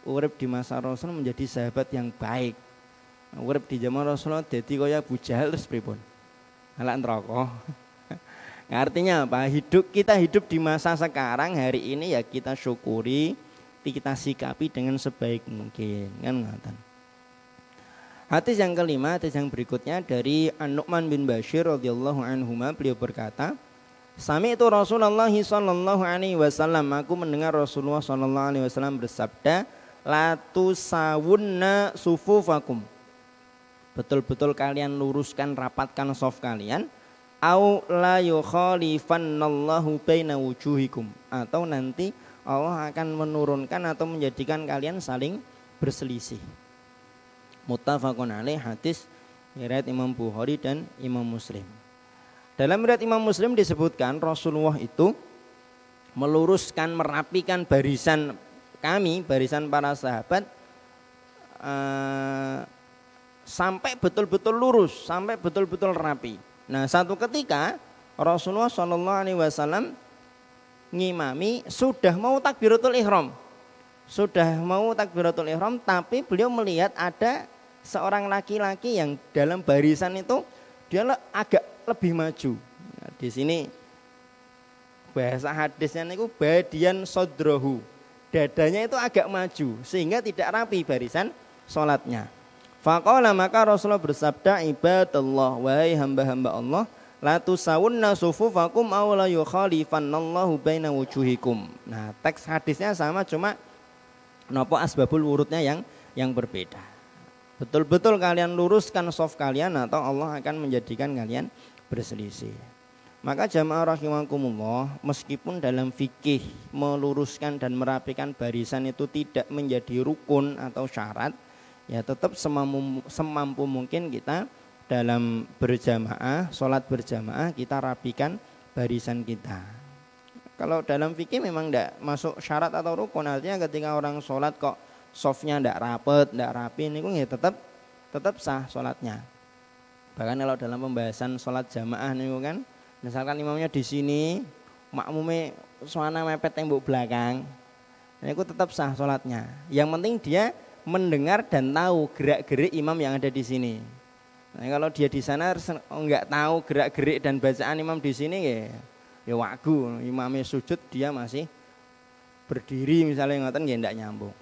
urip di masa Rasul menjadi sahabat yang baik. Urip di zaman Rasulullah dadi kaya Abu Jahal terus pripun? Halak neraka. Artinya apa? Kita hidup di masa sekarang hari ini ya kita syukuri, kita sikapi dengan sebaik mungkin, kan ngoten. Hadis yang kelima, hadis yang berikutnya dari An-Nu'man bin Bashir radhiyallahu anhuma, beliau berkata, sami'tu Rasulullah sallallahu alaihi wasallam, aku mendengar Rasulullah sallallahu alaihi wasallam bersabda, la tusawunna sufufakum. Betul-betul kalian luruskan, rapatkan shaf kalian, au la yukhalifannallahu baina wujuhikum, atau nanti Allah akan menurunkan atau menjadikan kalian saling berselisih. Muttafaqun alaih, hadis riwayat Imam Bukhari dan Imam Muslim. Dalam riwayat Imam Muslim disebutkan Rasulullah itu meluruskan, merapikan barisan kami, barisan para sahabat sampai betul-betul lurus, sampai betul-betul rapi. Nah, satu ketika Rasulullah SAW ngimami sudah mau takbiratul ihram. Tapi beliau melihat ada seorang laki-laki yang dalam barisan itu dia agak lebih maju. Nah, di sini bahasa hadisnya niku badian sodrohu, dadanya itu agak maju sehingga tidak rapi barisan sholatnya. Faqala, maka Rasulullah bersabda, ibadallah, wahai hamba-hamba Allah, la tusawunna sufufakum aw la yukhalifannallahu baina wujuhikum. Nah, teks hadisnya sama, cuma napa asbabul wurudnya yang berbeda. Betul-betul kalian luruskan shaf kalian atau Allah akan menjadikan kalian berselisih. Maka jamaah rahimakumullah, meskipun dalam fikih meluruskan dan merapikan barisan itu tidak menjadi rukun atau syarat, ya tetap semampu mungkin kita dalam berjamaah, sholat berjamaah kita rapikan barisan kita. Kalau dalam fikih memang tidak masuk syarat atau rukun, artinya ketika orang sholat kok softnya tidak rapet, tidak rapi, ini ya tetap sah sholatnya. Bahkan kalau dalam pembahasan sholat jamaah ini kan, misalkan imamnya di sini, makmumnya suara mepet tembok belakang, ini tetap sah sholatnya. Yang penting dia mendengar dan tahu gerak-gerik imam yang ada di sini. Nah, kalau dia di sana enggak tahu gerak-gerik dan bacaan imam di sini ya wagu, imamnya sujud dia masih berdiri misalnya ngoten nggih ndak nyambung.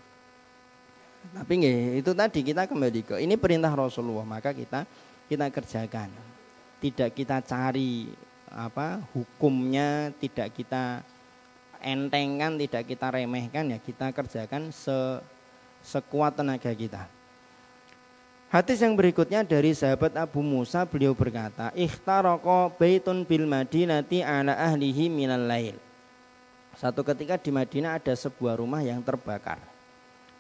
Tapi nggih itu tadi kita kembali ke ini perintah Rasulullah, maka kita kerjakan. Tidak kita cari hukumnya, tidak kita entengkan, tidak kita remehkan, ya kita kerjakan sekuat tenaga kita. Hadis yang berikutnya dari sahabat Abu Musa, beliau berkata, ikhtaraqa baitun bil Madinati ala ahlihi minal lail. Satu ketika di Madinah ada sebuah rumah yang terbakar.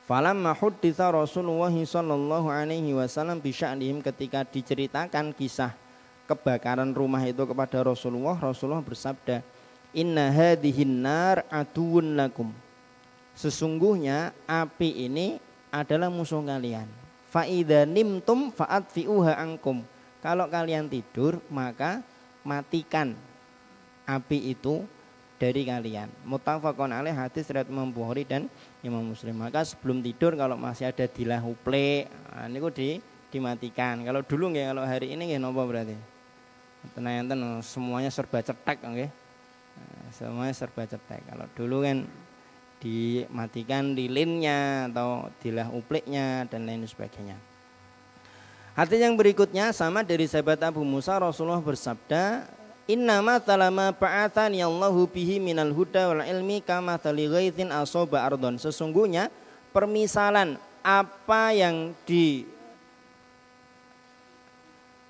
Falamma hudditsa Rasulullah sallallahu alaihi wasallam bi sya'nihim, ketika diceritakan kisah kebakaran rumah itu kepada Rasulullah bersabda, inna hadhihin nar aduun lakum. Sesungguhnya api ini adalah musuh kalian. Fa idza nimtum fa'atfi'uha ankum. Kalau kalian tidur maka matikan api itu dari kalian. Muttafaqun alaih, hadis riwayat Imam Bukhari dan Imam Muslim. Maka sebelum tidur kalau masih ada dilah uple, niku dimatikan. Kalau dulu nggih, kalau hari ini nggih napa berarti? Enten semuanya serba cetek nggih. Semuanya serba cetek. Kalau dulu kan dimatikan lilinnya atau dilah upliknya dan lain sebagainya. Hadis yang berikutnya sama dari sahabat Abu Musa, Rasulullah bersabda, "Innama talama ba'atsani Allahu bihi minal huda wal ilmi kama tali ghaithin asaba ardon." Sesungguhnya permisalan apa yang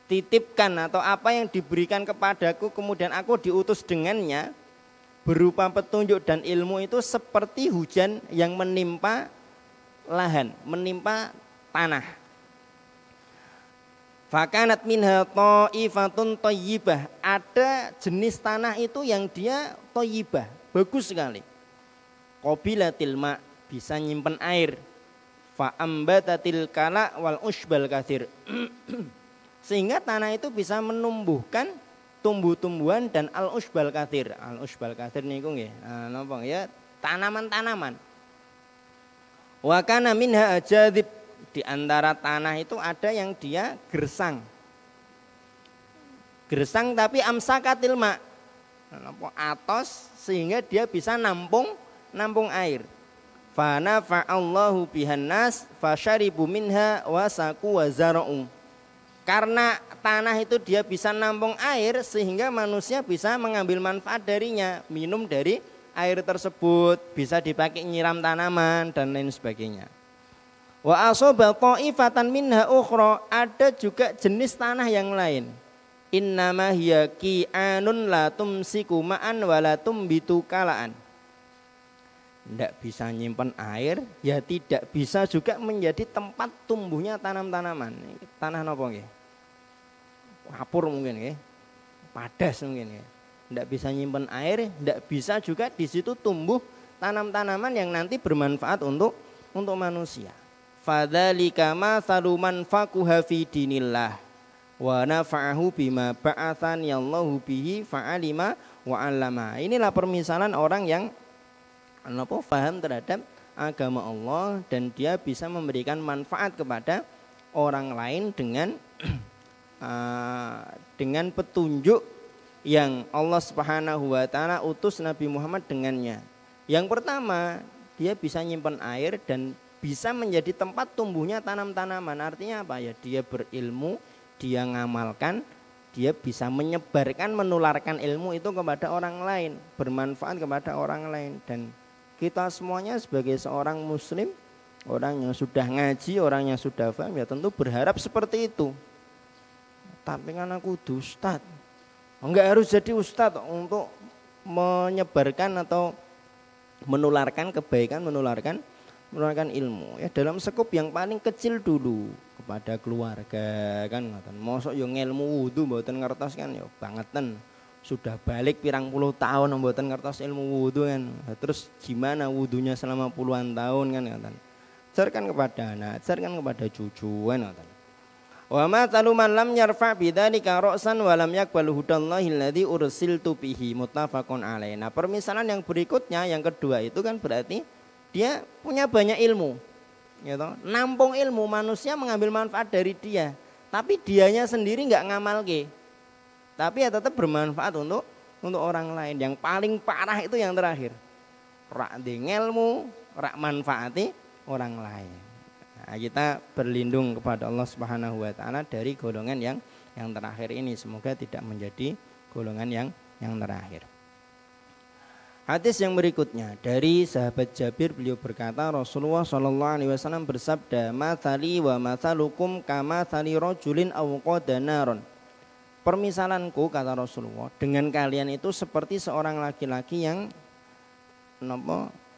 dititipkan atau apa yang diberikan kepadaku kemudian aku diutus dengannya berupa petunjuk dan ilmu itu seperti hujan yang menimpa lahan, menimpa tanah. Fakanat minha ta'ifatun thayyibah. Ada jenis tanah itu yang dia thayyibah, bagus sekali. Qabilatil ma, bisa nyimpen air. Fa ambatatil kala wal usbal katsir. Sehingga tanah itu bisa menumbuhkan tumbuh-tumbuhan dan al-usbal katsir. Al-usbal katsir niku nggih, napa ya, tanaman-tanaman. Wa kana minha ajadib, di antara tanah itu ada yang dia gersang. Gersang tapi amsakatil ma, atos sehingga dia bisa nampung air. Fa nafa'allahu bihan nas fasyaribu minha wa saku wa zara'u. Karena tanah itu dia bisa nampung air sehingga manusia bisa mengambil manfaat darinya, minum dari air tersebut, bisa dipakai nyiram tanaman dan lain sebagainya. Wa asaba ta'ifatan minha ukhra, ada juga jenis tanah yang lain. Innama hiya qi'anun la tumsiku ma'an wa la tumbitu kalaan. Tidak bisa nyimpen air, ya tidak bisa juga menjadi tempat tumbuhnya tanam-tanaman. Tanah napa nggih? Kapur mungkin ya, padas mungkin ya. Tidak bisa nyimpen air, tidak bisa juga di situ tumbuh tanam-tanaman yang nanti bermanfaat untuk manusia. Fadzalika mathalu man faquha fi dinillah wa nafa'ahu bima ba'atsani Allahu bihi fa'alima wa 'allama. Inilah permisalan orang yang paham terhadap agama Allah dan dia bisa memberikan manfaat kepada orang lain dengan petunjuk yang Allah Subhanahu wa taala utus Nabi Muhammad dengannya. Yang pertama, dia bisa nyimpan air dan bisa menjadi tempat tumbuhnya tanam-tanaman. Artinya apa ya? Dia berilmu, dia ngamalkan, dia bisa menyebarkan, menularkan ilmu itu kepada orang lain, bermanfaat kepada orang lain. Dan kita semuanya sebagai seorang muslim, orang yang sudah ngaji, orang yang sudah paham, ya tentu berharap seperti itu. Tapi kan aku ustad, enggak harus jadi ustad untuk menyebarkan atau menularkan kebaikan, menularkan ilmu. Ya dalam sekup yang paling kecil dulu kepada keluarga kan. Mosok yo ngelmu wudu mboten ngertos kan, yo bangetan. Sudah balik pirang puluh tahun mboten ngertos ilmu wudu kan. Terus gimana wudunya selama puluhan tahun kan ngoten. Ajarkan kepada anak, ajarkan kepada cucu kan ngoten. Wa ma taluman lam yarfa bidzalika ra'san wa lam yaqbal hudallahi alladzi ursiltu bihi muttafaqun alaih. Nah, permisalan yang berikutnya yang kedua itu kan berarti dia punya banyak ilmu. Gitu. Nampung ilmu, manusia mengambil manfaat dari dia, tapi dianya sendiri enggak ngamalke. Tapi ya tetap bermanfaat untuk orang lain. Yang paling parah itu yang terakhir. Rak di ngelmu, rak manfaati orang lain. Nah, kita berlindung kepada Allah Subhanahu wa taala dari golongan yang terakhir ini. Semoga tidak menjadi golongan yang terakhir. Hadis yang berikutnya dari sahabat Jabir, beliau berkata Rasulullah SAW bersabda, "Matsali wa matsalukum kamatsali rajulin aw qada naron." Permisalanku, kata Rasulullah, dengan kalian itu seperti seorang laki-laki yang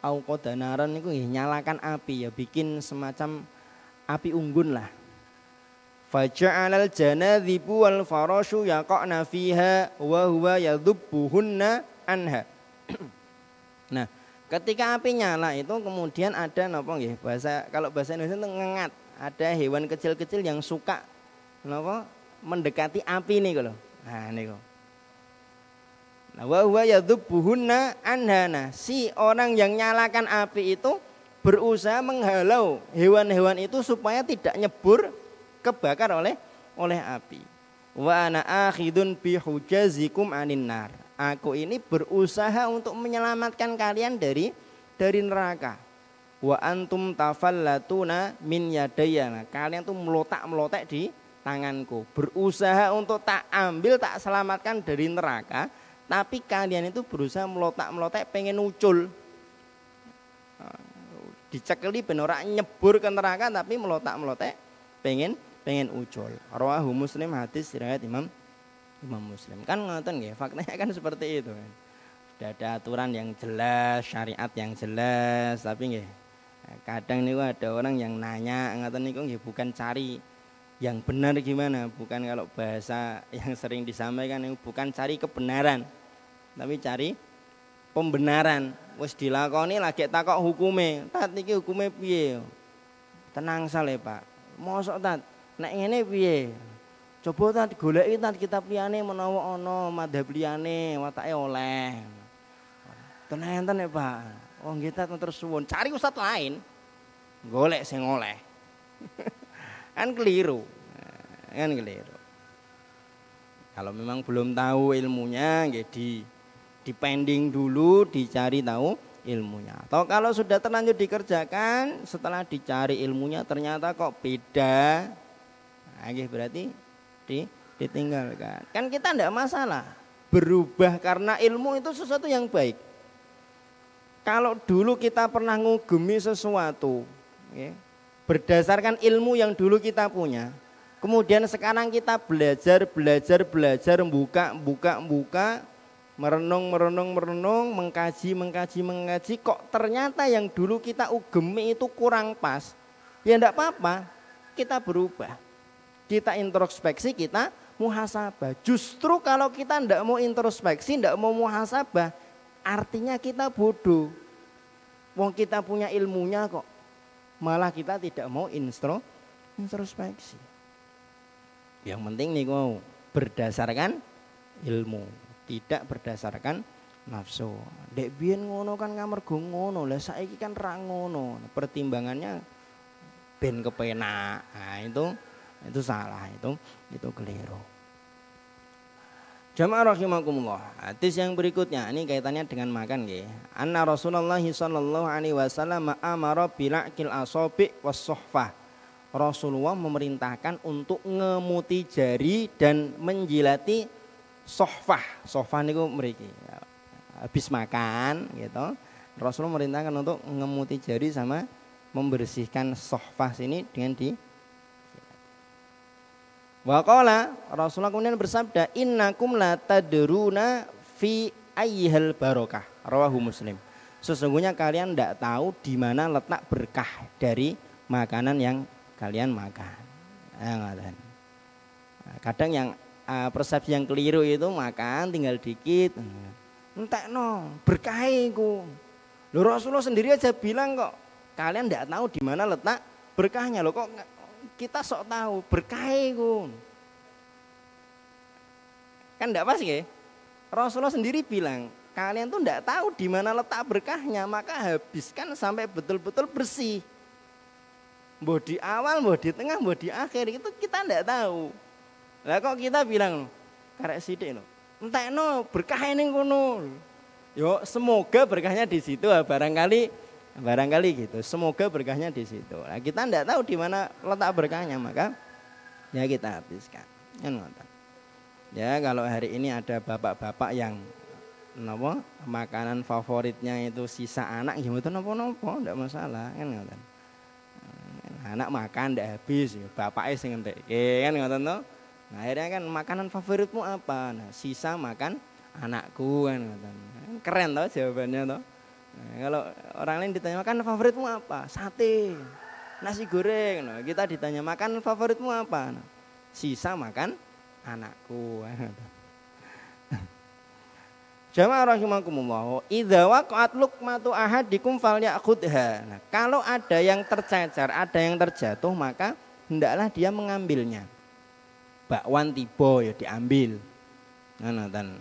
aw qada naron itu nyalakan api, ya bikin semacam api unggun lah. Faja'alal janadhibu wal farashu yaqa'na fiha wa huwa yadhubbuhunna anha. Nah, ketika api nyala itu kemudian ada napa nggih? Kalau bahasa Indonesia itu ngengat. Ada hewan kecil-kecil yang suka napa mendekati api niku lho. Nah niku. Nah, wa huwa yadhubbuhunna anha. Nah, si orang yang nyalakan api itu berusaha menghalau hewan-hewan itu supaya tidak nyebur kebakar oleh api. Wa ana akhidun bi hujazikum anin nar. Aku ini berusaha untuk menyelamatkan kalian dari neraka. Wa antum tafallatuna min yadayya. Kalian tuh melotak-melotek di tanganku. Berusaha untuk tak ambil, tak selamatkan dari neraka, tapi kalian itu berusaha melotak-melotek pengen ucul. Dicekeli ben ora nyebur ke neraka tapi melotak-melotek pengen ucul. Rawahu Muslim, hadis riwayat Imam Muslim. Kan ngoten nggih, faktanya kan seperti itu kan. Sudah ada aturan yang jelas, syariat yang jelas, tapi nggih kadang niku ada orang yang nanya ngoten niku nggih bukan cari yang benar gimana, bukan kalau bahasa yang sering disampaikan niku bukan cari kebenaran, tapi cari pembenaran. Wis dilakoni lagi takok hukume. Tat niki hukume piye? Tenang sale, Pak. Mosok tat nek ngene piye? Coba tat goleki tat kitab liyane menawa ana madhab liyane watake oleh. Tenang-tenang ya, Pak. Oh nggih tat terus suwun. Cari ustaz lain. Golek sing oleh. Kan keliru. Kan keliru. Kalau memang belum tahu ilmunya nggih dipending dulu, dicari tahu ilmunya. Atau kalau sudah terlanjur dikerjakan, setelah dicari ilmunya ternyata kok beda, nah, berarti ditinggalkan. Kan kita tidak masalah berubah karena ilmu itu sesuatu yang baik. Kalau dulu kita pernah ngugemi sesuatu, ya, berdasarkan ilmu yang dulu kita punya, kemudian sekarang kita belajar, buka, merenung, mengkaji, kok ternyata yang dulu kita ugemi itu kurang pas. Ya enggak apa-apa, kita berubah. Kita introspeksi, kita muhasabah. Justru kalau kita enggak mau introspeksi, enggak mau muhasabah, artinya kita bodoh. Wong kita punya ilmunya kok, malah kita tidak mau introspeksi. Yang penting nih kau berdasarkan ilmu, tidak berdasarkan nafsu. Dek biyen ngono kan ngamergo ngono, lah saiki kan ra ngono. Pertimbangannya ben kepenak. Nah, itu salah, itu keliru. Jamaah rahimakumullah. Hadis yang berikutnya ini kaitannya dengan makan nggih. Anna Rasulullah sallallahu alaihi wasallam amara bilaqil asabi was-suhfah. Rasulullah memerintahkan untuk ngemuti jari dan menjilati sohfah. Sohfah niku mriki. Habis makan gitu, Rasulullah memerintahkan untuk ngemuti jari sama membersihkan sohfah sini dengan di Waqala, Rasulullah kemudian bersabda, innakum la tadruna fi ayyihal barokah. Rawahu Muslim. Sesungguhnya kalian tidak tahu di mana letak berkah dari makanan yang kalian makan. Kadang yang persepsi yang keliru itu makan tinggal dikit, entekno berkah iku. Lho Rasulullah sendiri aja bilang kok kalian tidak tahu di mana letak berkahnya. Loh kok kita sok tahu berkah iku. Kan enggak pas ya? Rasulullah sendiri bilang, kalian tuh enggak tahu di mana letak berkahnya, maka habiskan sampai betul-betul bersih. Mbah di awal, mbah di tengah, mbah di akhir itu kita enggak tahu. Lah kok kita bilang karek sithik lho. Entekno berkah ning kono. Yo semoga berkahnya di situ, barangkali gitu. Semoga berkahnya di situ. Nah, kita enggak tahu di mana letak berkahnya, maka ya kita habiskan. Ya kalau hari ini ada bapak-bapak yang makanan favoritnya itu sisa anak, ya mboten napa-napa, enggak masalah kan ngoten. Anak makan ndak habis, bapaknya sing ngentekke kan ngoten to. Nah, akhirnya kan makanan favoritmu apa? Nah, sisa makan anakku kan ngoten. Keren toh jawabannya toh. Nah, kalau orang lain ditanya makan favoritmu apa? Sate, nasi goreng. Nah, kita ditanya makan favoritmu apa? Nah, sisa makan anakku. Jamaah rahimakumullah, idza waqa'at luqmatu ahadikum falyakhudha. Nah, kalau ada yang tercecer, ada yang terjatuh, maka hendaklah dia mengambilnya. Bakwan tiba ya diambil. Ngoten.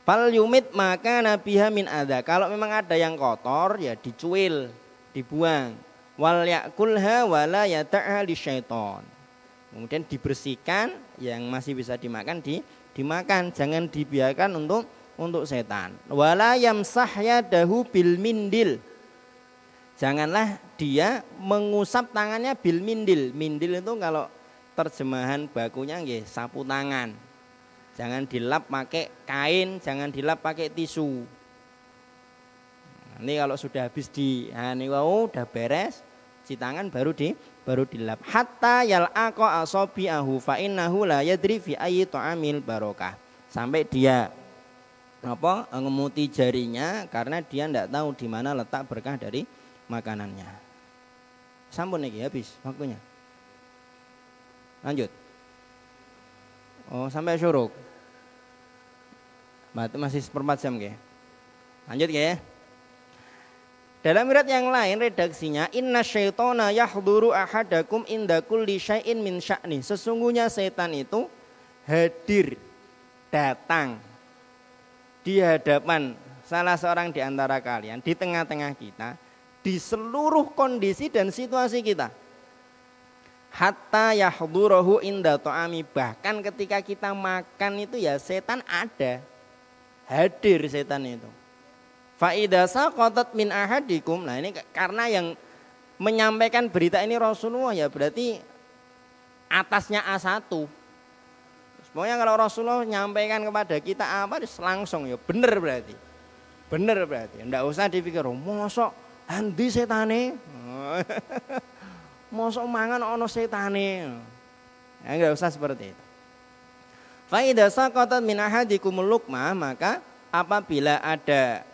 Fal yumit maka nabiha min adza. Kalau memang ada yang kotor ya dicuil, dibuang. Wal yakulha wala yata'ha lisyaiton. Kemudian dibersihkan, yang masih bisa dimakan dimakan, jangan dibiarkan untuk setan. Wala yamsah yadahu bil mindil. Janganlah dia mengusap tangannya bil mindil. Mindil itu kalau terjemahan bakunya nggih sapu tangan. Jangan dilap pakai kain, jangan dilap pakai tisu. Ini kalau sudah habis udah beres, cuci tangan baru dilap. Hatta yal'aqa asabi'ahu fa innahu la yadri fi ayyi ta'amil barokah. Sampai dia ngemuti jarinya karena dia tidak tahu di mana letak berkah dari makanannya. Sampun niki habis waktunya. Lanjut. Oh, sampai syuruk. Berarti masih 1/4 jam nggih. Lanjut nggih. Dalam riwayat yang lain redaksinya inna syaitana yahduru ahadakum inda kulli syai'in min sya'ni. Sesungguhnya setan itu hadir, datang di hadapan salah seorang di antara kalian, di tengah-tengah kita, di seluruh kondisi dan situasi kita. Hatta yahdurahu inda ta'ami, bahkan ketika kita makan itu ya setan ada, hadir setan itu. Faida saqatat min ahadikum. Nah ini karena yang menyampaikan berita ini Rasulullah ya berarti atasnya A1. Pokoknya kalau Rasulullah nyampaikan kepada kita apa langsung ya bener berarti. Bener berarti. Enggak usah dipikir mosok handi setane. Mosok mangan ono setane. Ya enggak usah seperti itu. Faida saqatat min ahadikumul luqmah, maka apabila ada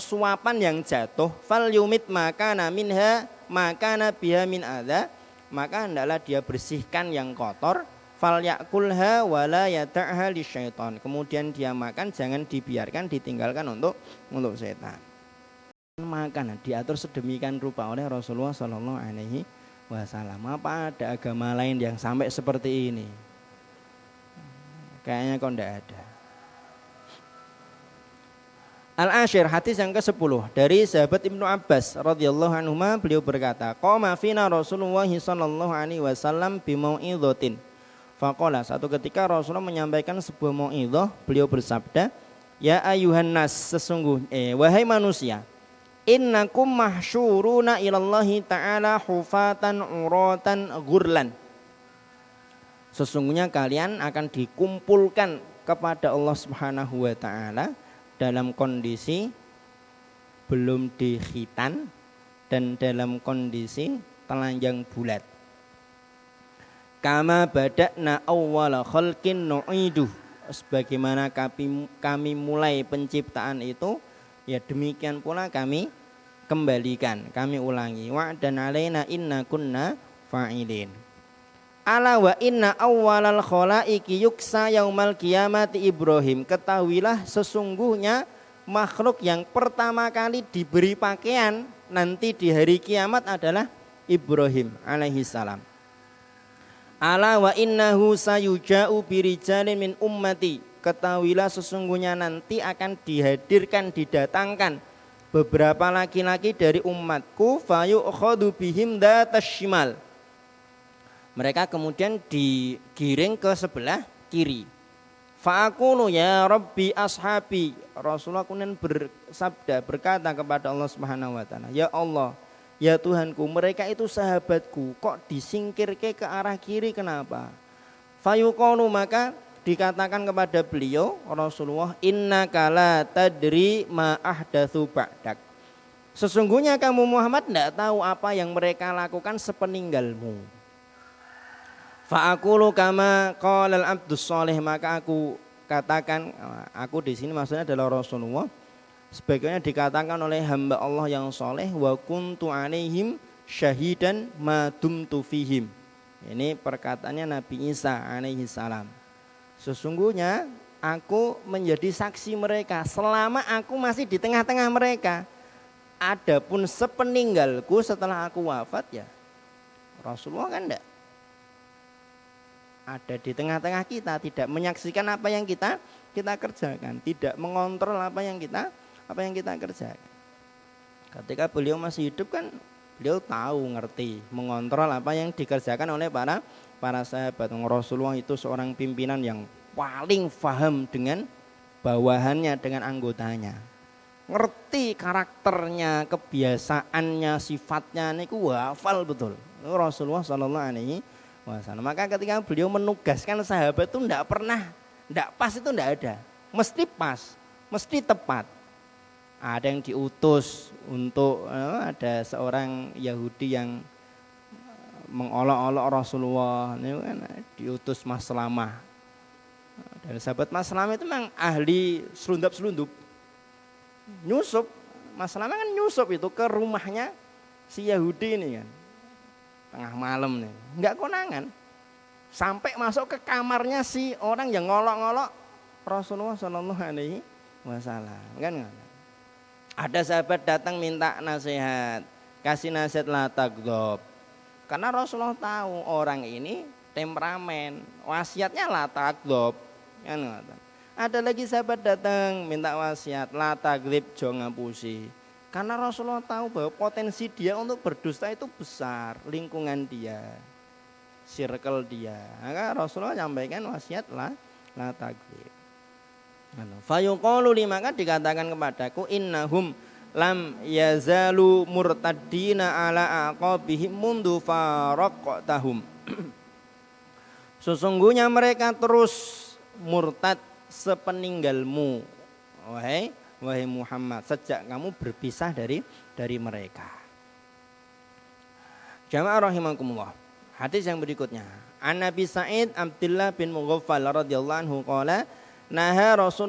suapan yang jatuh, fal yumit maka minha maka biha min adza, maka hendaklah dia bersihkan yang kotor, fal yakulha wala yata'ha lisyaiton, kemudian dia makan, jangan dibiarkan ditinggalkan untuk setan. Makan diatur sedemikian rupa oleh Rasulullah Shallallahu Alaihi Wasallam. Apa ada agama lain yang sampai seperti ini? Kayaknya kok enggak ada. Al-Ashir, hadis yang ke-10 dari sahabat Ibnu Abbas radhiyallahu anhuma, beliau berkata, qama fina Rasulullah sallallahu alaihi wasallam bi mau'idhatin. Faqala, satu ketika Rasulullah menyampaikan sebuah mau'idhah, beliau bersabda, ya ayuhan nas, wahai manusia, innakum mahsyuruna ilallahi ta'ala hufatan uratan ghurlan. Sesungguhnya kalian akan dikumpulkan kepada Allah Subhanahu wa taala dalam kondisi belum dikhitan dan dalam kondisi telanjang bulat. Kama bada'na awwala khalqin nu'iduh, sebagaimana kami mulai penciptaan itu, ya demikian pula kami kembalikan, kami ulangi. Wa'dan alaina inna kunna fa'ilin. Ala wa inna awwalal khalaiki yuksa yaumal qiyamati Ibrahim. Ketahuilah sesungguhnya makhluk yang pertama kali diberi pakaian nanti di hari kiamat adalah Ibrahim alaihi salam. Ala wa innahu sayuja'u birijalin min ummati. Ketahuilah sesungguhnya nanti akan dihadirkan, didatangkan beberapa laki-laki dari umatku, fayu'khadhu bihim datas shimal. Mereka kemudian digiring ke sebelah kiri. Fa'akulu ya Rabbi ashabi. Rasulullah kemudian bersabda, berkata kepada Allah Subhanahu wa taala, ya Allah, ya Tuhanku, mereka itu sahabatku, kok disingkirke ke arah kiri, kenapa? Fayuqalu, maka dikatakan kepada beliau Rasulullah, innaka la tadri ma ahdatsu ba'dak. Sesungguhnya kamu Muhammad tidak tahu apa yang mereka lakukan sepeninggalmu. Fa'akulu kama qalal abdus sholih, maka aku katakan, aku di sini maksudnya adalah Rasulullah, sebagaimana dikatakan oleh hamba Allah yang soleh, wa kuntu alaihim syahidan ma dumtu fihim. Ini perkataannya Nabi Isa alaihi salam. Sesungguhnya aku menjadi saksi mereka selama aku masih di tengah-tengah mereka. Adapun sepeninggalku setelah aku wafat, ya Rasulullah kan enggak ada di tengah-tengah kita, tidak menyaksikan apa yang kita kerjakan, tidak mengontrol apa yang kita kerjakan. Ketika beliau masih hidup kan beliau tahu, ngerti, mengontrol apa yang dikerjakan oleh para para sahabat. Rasulullah itu seorang pimpinan yang paling paham dengan bawahannya, dengan anggotanya. Ngerti karakternya, kebiasaannya, sifatnya, niku hafal betul. Rasulullah Shallallahu Alaihi Wasallam. Maka ketika beliau menugaskan sahabat itu tidak pas itu tidak ada, mesti pas, mesti tepat. Ada yang diutus untuk ada seorang Yahudi yang mengolok-olok Rasulullah, ini kan diutus Mas Salamah. Dari sahabat Mas Salamah itu memang ahli selundup-selundup, nyusup. Mas Salamah kan nyusup itu ke rumahnya si Yahudi ini kan, tengah malam nih, nggak konangan, sampai masuk ke kamarnya si orang yang ngolok-ngolok Rasulullah Shallallahu Alaihi Wasallam, kan? Ada sahabat datang minta nasihat, kasih nasihat la tagdob. Karena Rasulullah tahu orang ini temperamen, wasiatnya la tagdob. Kan? Ada lagi sahabat datang minta wasiat, la taglib jo ngapusi. Karena Rasulullah tahu bahwa potensi dia untuk berdusta itu besar, lingkungan dia, circle dia. Maka Rasulullah sampaikan wasiat la taglib. Fayuqalu maka dikatakan kepadaku innahum lam yazalu murtaddina ala aqabihim mundu faraqtahum. Sesungguhnya mereka terus murtad sepeninggalmu wahai Muhammad, sejak kamu berpisah dari mereka. Jamaah rahimakumullah. Hadis yang berikutnya, An Nabi Sa'id Abdullah bin Mughaffal radhiyallahu anhu qala naha Rasul